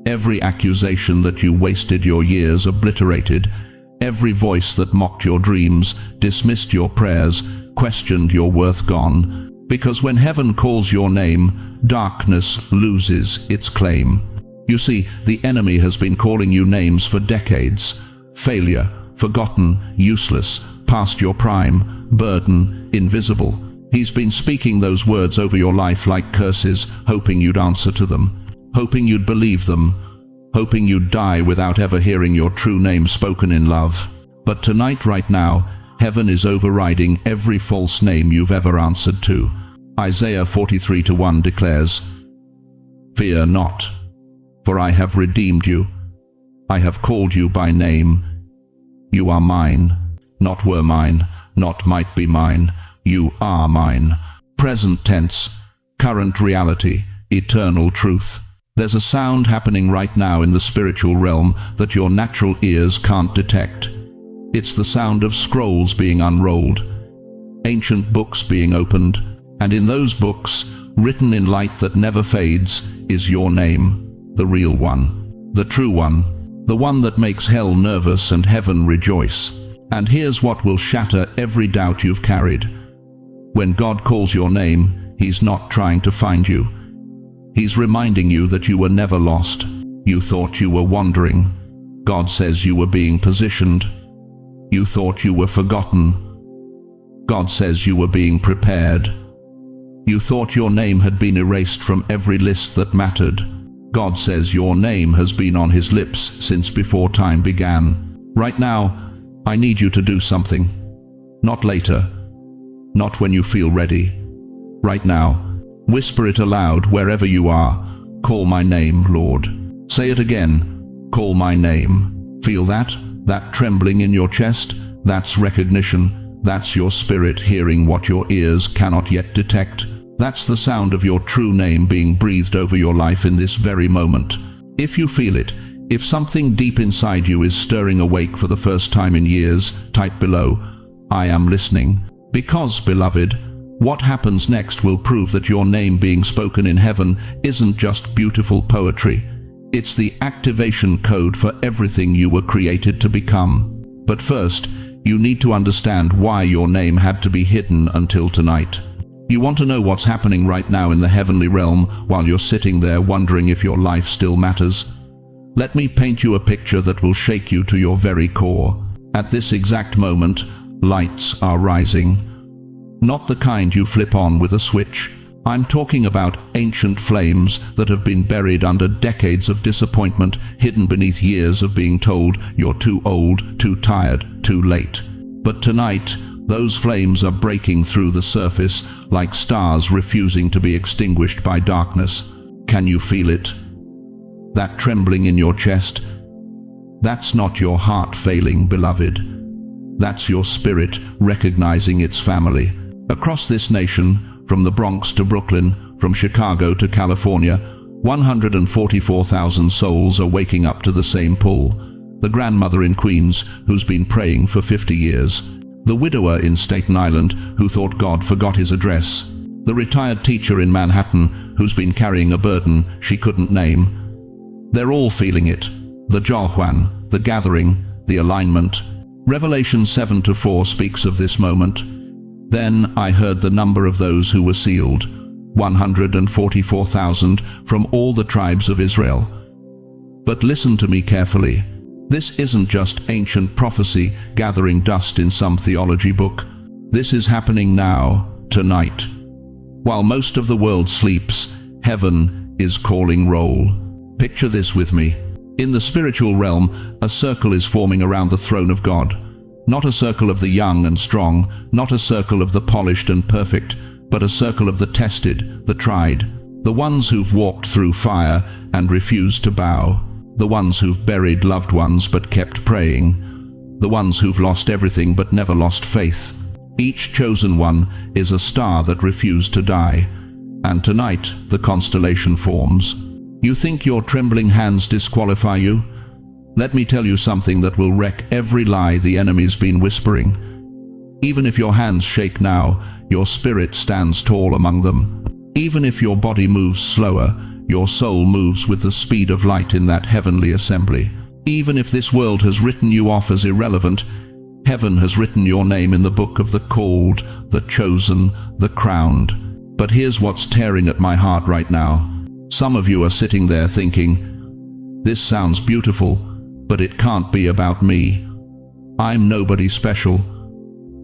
[SPEAKER 1] Every accusation that you wasted your years, obliterated. Every voice that mocked your dreams, dismissed your prayers, questioned your worth, gone. Because when heaven calls your name, darkness loses its claim. You see, the enemy has been calling you names for decades. Failure, forgotten, useless, past your prime, burden, invisible. He's been speaking those words over your life like curses, hoping you'd answer to them, hoping you'd believe them, hoping you'd die without ever hearing your true name spoken in love. But tonight, right now, heaven is overriding every false name you've ever answered to. Isaiah 43:1 declares, "Fear not, for I have redeemed you. I have called you by name. You are mine, not were mine, not might be mine. You are mine." Present tense, current reality, eternal truth. There's a sound happening right now in the spiritual realm that your natural ears can't detect. It's the sound of scrolls being unrolled, ancient books being opened, and in those books, written in light that never fades, is your name, the real one, the true one, the one that makes hell nervous and heaven rejoice. And here's what will shatter every doubt you've carried. When God calls your name, he's not trying to find you. He's reminding you that you were never lost. You thought you were wandering. God says you were being positioned. You thought you were forgotten. God says you were being prepared. You thought your name had been erased from every list that mattered. God says your name has been on his lips since before time began. Right now, I need you to do something. Not later. Not when you feel ready. Right now. Whisper it aloud wherever you are. Call my name, Lord. Say it again. Call my name. Feel that? That trembling in your chest? That's recognition. That's your spirit hearing what your ears cannot yet detect. That's the sound of your true name being breathed over your life in this very moment. If you feel it, if something deep inside you is stirring awake for the first time in years, type below, "I am listening." Because, beloved, what happens next will prove that your name being spoken in heaven isn't just beautiful poetry. It's the activation code for everything you were created to become. But first, you need to understand why your name had to be hidden until tonight. You want to know what's happening right now in the heavenly realm while you're sitting there wondering if your life still matters? Let me paint you a picture that will shake you to your very core. At this exact moment, lights are rising. Not the kind you flip on with a switch. I'm talking about ancient flames that have been buried under decades of disappointment, hidden beneath years of being told you're too old, too tired, too late. But tonight, those flames are breaking through the surface like stars refusing to be extinguished by darkness. Can you feel it? That trembling in your chest? That's not your heart failing, beloved. That's your spirit recognizing its family. Across this nation, from the Bronx to Brooklyn, from Chicago to California, 144,000 souls are waking up to the same pull. The grandmother in Queens, who's been praying for 50 years. The widower in Staten Island, who thought God forgot his address. the retired teacher in Manhattan who's been carrying a burden she couldn't name. They're all feeling it. The Johuan, the gathering, the alignment. Revelation 7-4 speaks of this moment. Then I heard the number of those who were sealed, 144,000 from all the tribes of Israel. But listen to me carefully. This isn't just ancient prophecy gathering dust in some theology book. This is happening now, tonight. While most of the world sleeps, heaven is calling roll. Picture this with me. In the spiritual realm, a circle is forming around the throne of God. Not a circle of the young and strong, not a circle of the polished and perfect, but a circle of the tested, the tried, the ones who've walked through fire and refused to bow, the ones who've buried loved ones but kept praying, the ones who've lost everything but never lost faith. Each chosen one is a star that refused to die, and tonight the constellation forms. You think your trembling hands disqualify you? Let me tell you something that will wreck every lie the enemy's been whispering. Even if your hands shake now, your spirit stands tall among them. Even if your body moves slower, your soul moves with the speed of light in that heavenly assembly. Even if this world has written you off as irrelevant, heaven has written your name in the book of the called, the chosen, the crowned. But here's what's tearing at my heart right now. Some of you are sitting there thinking, this sounds beautiful, but it can't be about me. I'm nobody special.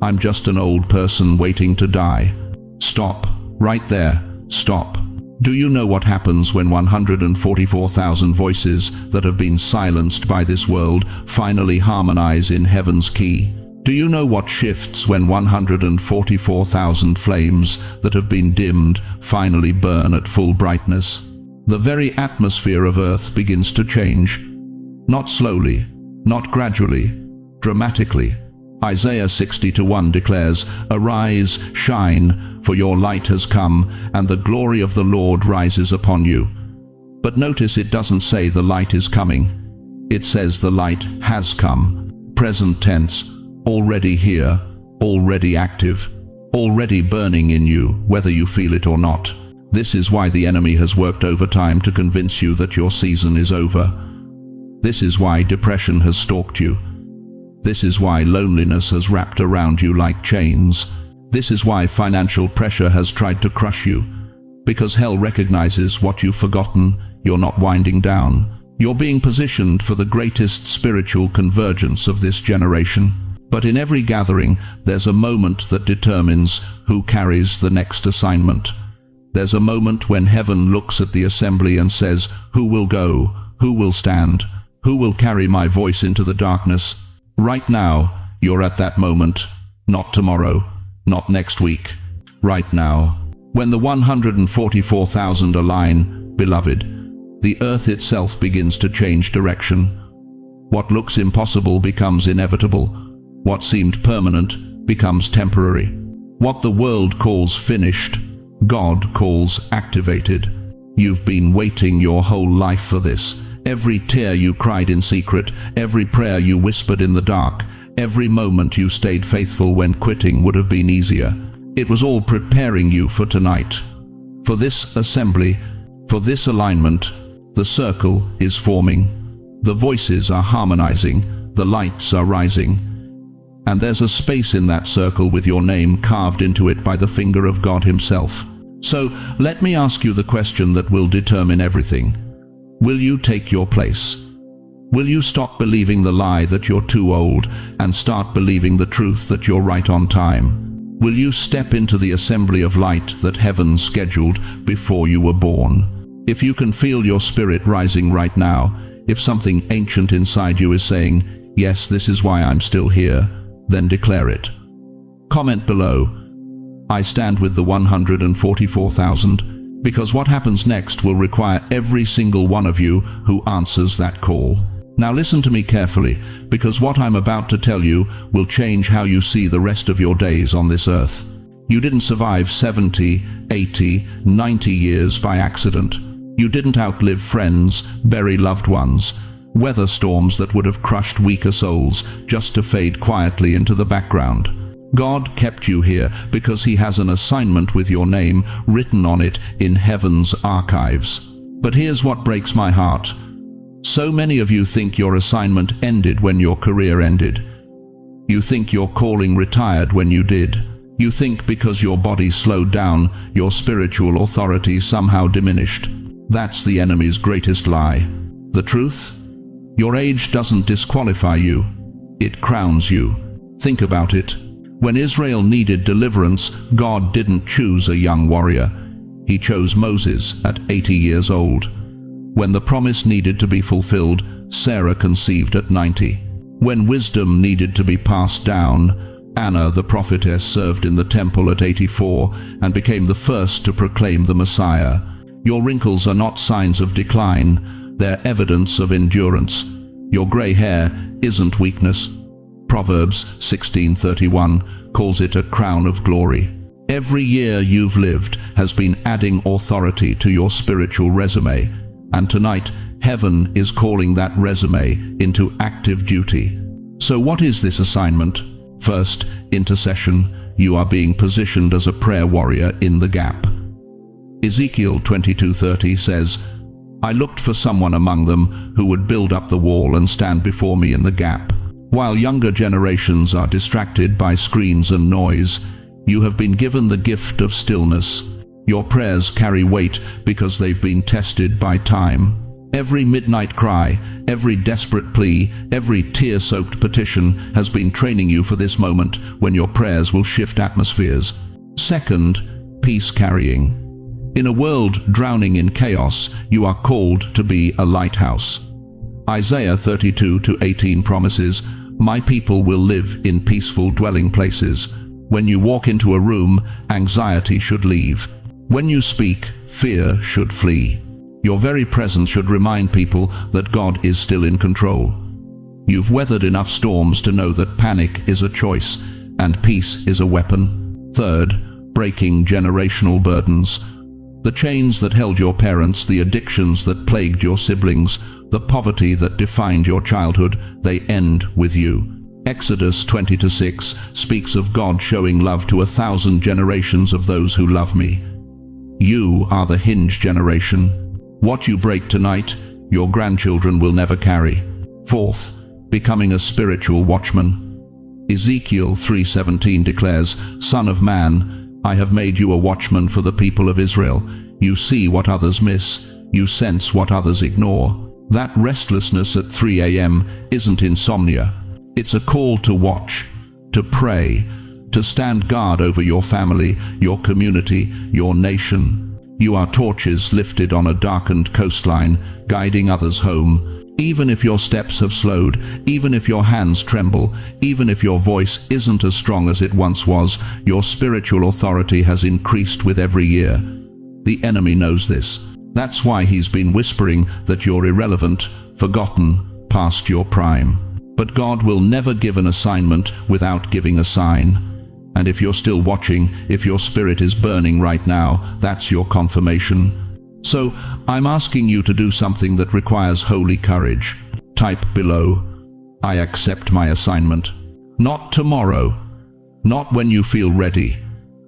[SPEAKER 1] I'm just an old person waiting to die. Stop. Right there. Stop. Do you know what happens when 144,000 voices that have been silenced by this world finally harmonize in heaven's key? Do you know what shifts when 144,000 flames that have been dimmed finally burn at full brightness? The very atmosphere of earth begins to change. Not slowly, not gradually, dramatically. Isaiah 60:1 declares, "Arise, shine, for your light has come, and the glory of the Lord rises upon you." But notice it doesn't say the light is coming. It says the light has come. Present tense, already here, already active, already burning in you, whether you feel it or not. This is why the enemy has worked overtime to convince you that your season is over. This is why depression has stalked you. This is why loneliness has wrapped around you like chains. This is why financial pressure has tried to crush you. Because hell recognizes what you've forgotten. You're not winding down. You're being positioned for the greatest spiritual convergence of this generation. But in every gathering, there's a moment that determines who carries the next assignment. There's a moment when heaven looks at the assembly and says, who will go? Who will stand? Who will carry my voice into the darkness? Right now, you're at that moment. Not tomorrow, not next week. Right now. When the 144,000 align, beloved, the earth itself begins to change direction. What looks impossible becomes inevitable. What seemed permanent becomes temporary. What the world calls finished, God calls activated. You've been waiting your whole life for this. Every tear you cried in secret, every prayer you whispered in the dark, every moment you stayed faithful when quitting would have been easier. It was all preparing you for tonight. For this assembly, for this alignment, the circle is forming. The voices are harmonizing, the lights are rising. And there's a space in that circle with your name carved into it by the finger of God Himself. So let me ask you the question that will determine everything. Will you take your place? Will you stop believing the lie that you're too old and start believing the truth that you're right on time? Will you step into the assembly of light that heaven scheduled before you were born? If you can feel your spirit rising right now, if something ancient inside you is saying, yes, this is why I'm still here, then declare it. Comment below, I stand with the 144,000. Because what happens next will require every single one of you who answers that call. Now listen to me carefully, because what I'm about to tell you will change how you see the rest of your days on this earth. You didn't survive 70, 80, 90 years by accident. You didn't outlive friends, bury loved ones, weather storms that would have crushed weaker souls just to fade quietly into the background. God kept you here because He has an assignment with your name written on it in heaven's archives. But here's what breaks my heart. So many of you think your assignment ended when your career ended. You think your calling retired when you did. You think because your body slowed down, your spiritual authority somehow diminished. That's the enemy's greatest lie. The truth? Your age doesn't disqualify you. It crowns you. Think about it. When Israel needed deliverance, God didn't choose a young warrior. He chose Moses at 80 years old. When the promise needed to be fulfilled, Sarah conceived at 90. When wisdom needed to be passed down, Anna the prophetess served in the temple at 84 and became the first to proclaim the Messiah. Your wrinkles are not signs of decline, they're evidence of endurance. Your gray hair isn't weakness. Proverbs 16:31 calls it a crown of glory. Every year you've lived has been adding authority to your spiritual resume, and tonight heaven is calling that resume into active duty. So what is this assignment? First, intercession. You are being positioned as a prayer warrior in the gap. Ezekiel 22:30 says, I looked for someone among them who would build up the wall and stand before me in the gap. While younger generations are distracted by screens and noise, you have been given the gift of stillness. Your prayers carry weight because they've been tested by time. Every midnight cry, every desperate plea, every tear-soaked petition has been training you for this moment when your prayers will shift atmospheres. Second, peace-carrying. In a world drowning in chaos, you are called to be a lighthouse. Isaiah 32:18 promises, My people will live in peaceful dwelling places. When you walk into a room, anxiety should leave. When you speak, fear should flee. Your very presence should remind people that God is still in control. You've weathered enough storms to know that panic is a choice and peace is a weapon. Third, breaking generational burdens. The chains that held your parents, the addictions that plagued your siblings, the poverty that defined your childhood, they end with you. Exodus 20:6 speaks of God showing love to 1,000 generations of those who love me. You are the hinge generation. What you break tonight, your grandchildren will never carry. Fourth, becoming a spiritual watchman. Ezekiel 3:17 declares, Son of man, I have made you a watchman for the people of Israel. You see what others miss. You sense what others ignore. That restlessness at 3 a.m. isn't insomnia. It's a call to watch, to pray, to stand guard over your family, your community, your nation. You are torches lifted on a darkened coastline, guiding others home. Even if your steps have slowed, even if your hands tremble, even if your voice isn't as strong as it once was, your spiritual authority has increased with every year. The enemy knows this. That's why he's been whispering that you're irrelevant, forgotten, past your prime. But God will never give an assignment without giving a sign. And if you're still watching, if your spirit is burning right now, that's your confirmation. So, I'm asking you to do something that requires holy courage. Type below, I accept my assignment. Not tomorrow, not when you feel ready,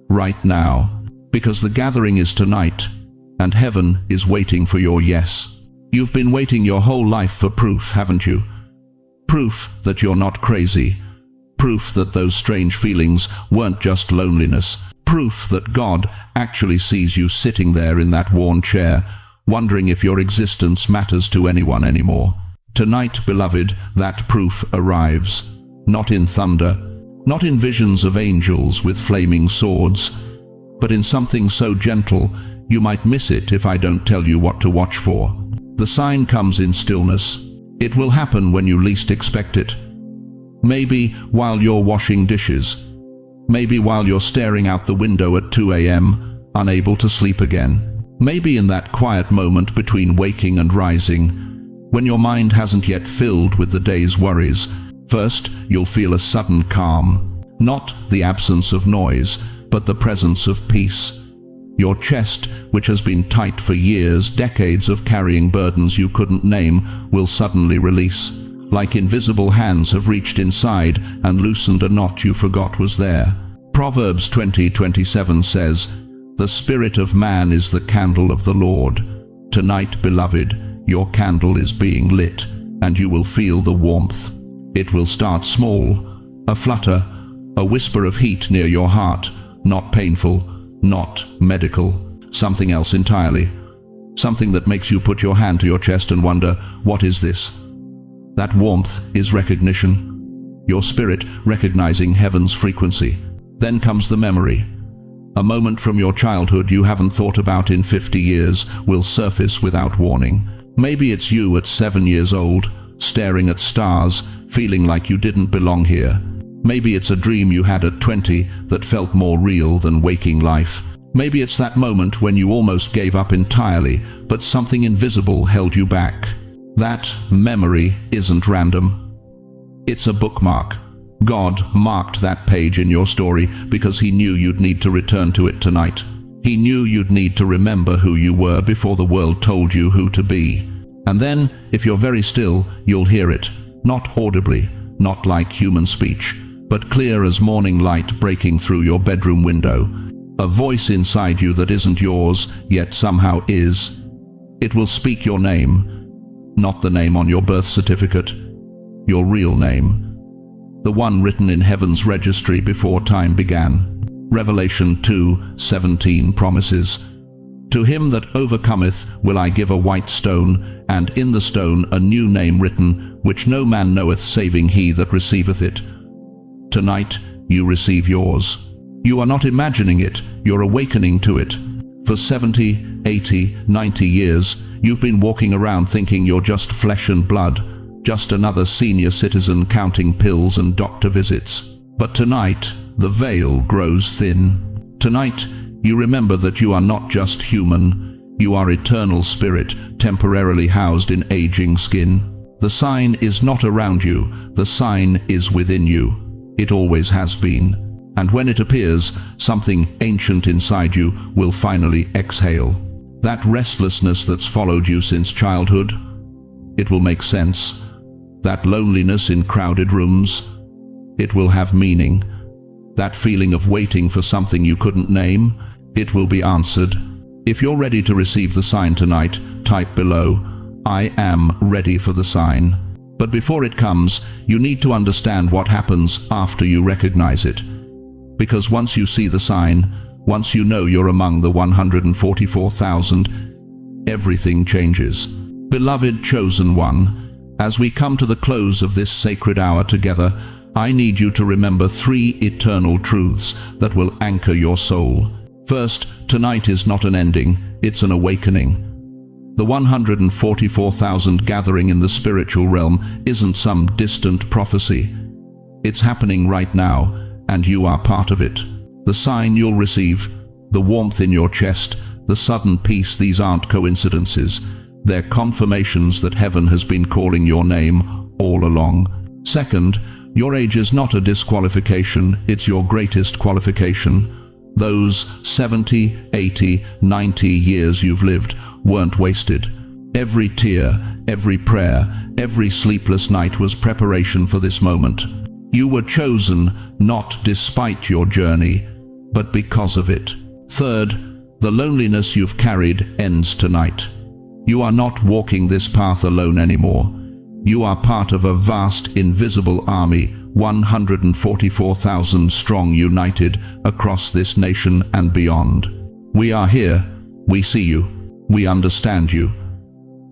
[SPEAKER 1] right now. Because the gathering is tonight, and heaven is waiting for your yes. You've been waiting your whole life for proof, haven't you? Proof that you're not crazy. Proof that those strange feelings weren't just loneliness. Proof that God actually sees you sitting there in that worn chair, wondering if your existence matters to anyone anymore. Tonight, beloved, that proof arrives. Not in thunder, not in visions of angels with flaming swords, but in something so gentle you might miss it if I don't tell you what to watch for. The sign comes in stillness. It will happen when you least expect it. Maybe while you're washing dishes. Maybe while you're staring out the window at 2 a.m., unable to sleep again. Maybe in that quiet moment between waking and rising, when your mind hasn't yet filled with the day's worries. First, you'll feel a sudden calm. Not the absence of noise, but the presence of peace. Your chest, which has been tight for years, decades of carrying burdens you couldn't name, will suddenly release. like invisible hands have reached inside and loosened a knot you forgot was there. Proverbs 20:27 says, "The spirit of man is the candle of the Lord." Tonight, beloved, your candle is being lit, and you will feel the warmth. It will start small, a flutter, a whisper of heat near your heart, not painful, not medical, something else entirely. Something that makes you put your hand to your chest and wonder, what is this? That warmth is recognition. Your spirit recognizing heaven's frequency. Then comes the memory. A moment from your childhood you haven't thought about in 50 years will surface without warning. Maybe it's you at 7 years old, staring at stars, feeling like you didn't belong here. Maybe it's a dream you had at 20 that felt more real than waking life. Maybe it's that moment when you almost gave up entirely, but something invisible held you back. That memory isn't random. It's a bookmark. God marked that page in your story because He knew you'd need to return to it tonight. He knew you'd need to remember who you were before the world told you who to be. And then, if you're very still, you'll hear it. Not audibly, not like human speech, but clear as morning light breaking through your bedroom window. A voice inside you that isn't yours, yet somehow is. It will speak your name, not the name on your birth certificate, your real name. The one written in heaven's registry before time began. Revelation 2:17 promises, "To him that overcometh will I give a white stone, and in the stone a new name written, which no man knoweth saving he that receiveth it." Tonight you receive yours. You are not imagining it, you're awakening to it. For 70, 80, 90 years, you've been walking around thinking you're just flesh and blood, just another senior citizen counting pills and doctor visits. But tonight, the veil grows thin. Tonight, you remember that you are not just human, you are eternal spirit, temporarily housed in aging skin. The sign is not around you, the sign is within you. It always has been. And when it appears, something ancient inside you will finally exhale. That restlessness that's followed you since childhood, it will make sense. That loneliness in crowded rooms, it will have meaning. That feeling of waiting for something you couldn't name, it will be answered. If you're ready to receive the sign tonight, type below, "I am ready for the sign." But before it comes, you need to understand what happens after you recognize it. Because once you see the sign, once you know you're among the 144,000, everything changes. Beloved chosen one, as we come to the close of this sacred hour together, I need you to remember 3 eternal truths that will anchor your soul. First, tonight is not an ending, it's an awakening. The 144,000 gathering in the spiritual realm isn't some distant prophecy. It's happening right now, and you are part of it. The sign you'll receive, the warmth in your chest, the sudden peace, these aren't coincidences. They're confirmations that heaven has been calling your name all along. Second, your age is not a disqualification, it's your greatest qualification. Those 70, 80, 90 years you've lived weren't wasted. Every tear, every prayer, every sleepless night was preparation for this moment. You were chosen not despite your journey, but because of it. Third, the loneliness you've carried ends tonight. You are not walking this path alone anymore. You are part of a vast, invisible army, 144,000 strong, united across this nation and beyond. We are here, we see you, we understand you,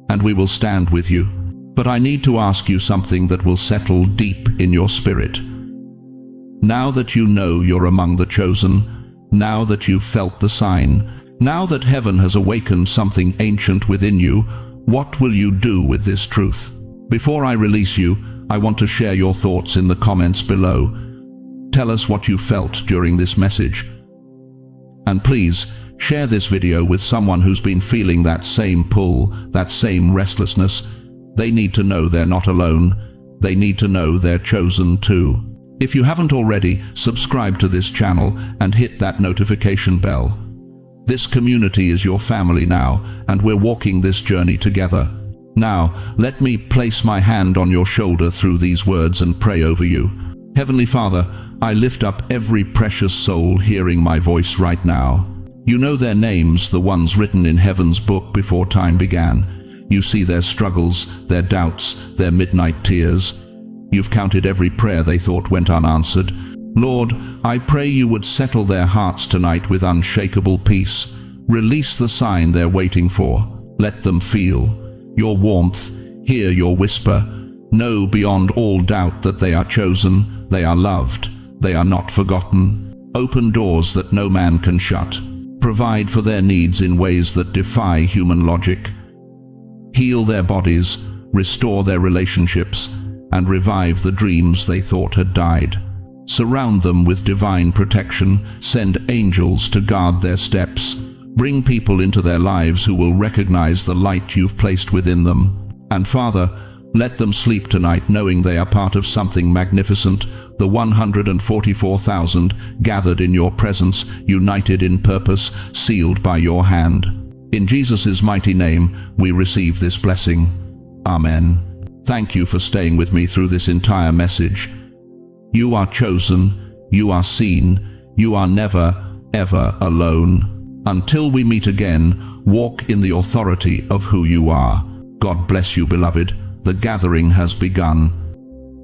[SPEAKER 1] and we will stand with you. But I need to ask you something that will settle deep in your spirit. Now that you know you're among the chosen, now that you've felt the sign, now that heaven has awakened something ancient within you, what will you do with this truth? Before I release you, I want to share your thoughts in the comments below. Tell us what you felt during this message. And please, share this video with someone who's been feeling that same pull, that same restlessness. They need to know they're not alone. They need to know they're chosen too. If you haven't already, subscribe to this channel and hit that notification bell. This community is your family now, and we're walking this journey together. Now, let me place my hand on your shoulder through these words and pray over you. Heavenly Father, I lift up every precious soul hearing my voice right now. You know their names, the ones written in heaven's book before time began. You see their struggles, their doubts, their midnight tears. You've counted every prayer they thought went unanswered. Lord, I pray you would settle their hearts tonight with unshakable peace. Release the sign they're waiting for. Let them feel your warmth, hear your whisper, know beyond all doubt that they are chosen, they are loved, they are not forgotten. Open doors that no man can shut. Provide for their needs in ways that defy human logic. Heal their bodies, restore their relationships, and revive the dreams they thought had died. Surround them with divine protection, send angels to guard their steps. Bring people into their lives who will recognize the light you've placed within them. And Father, let them sleep tonight knowing they are part of something magnificent, the 144,000 gathered in your presence, united in purpose, sealed by your hand. In Jesus' mighty name, we receive this blessing. Amen. Thank you for staying with me through this entire message. You are chosen, you are seen, you are never, ever alone. Until we meet again, walk in the authority of who you are. God bless you, beloved. The gathering has begun.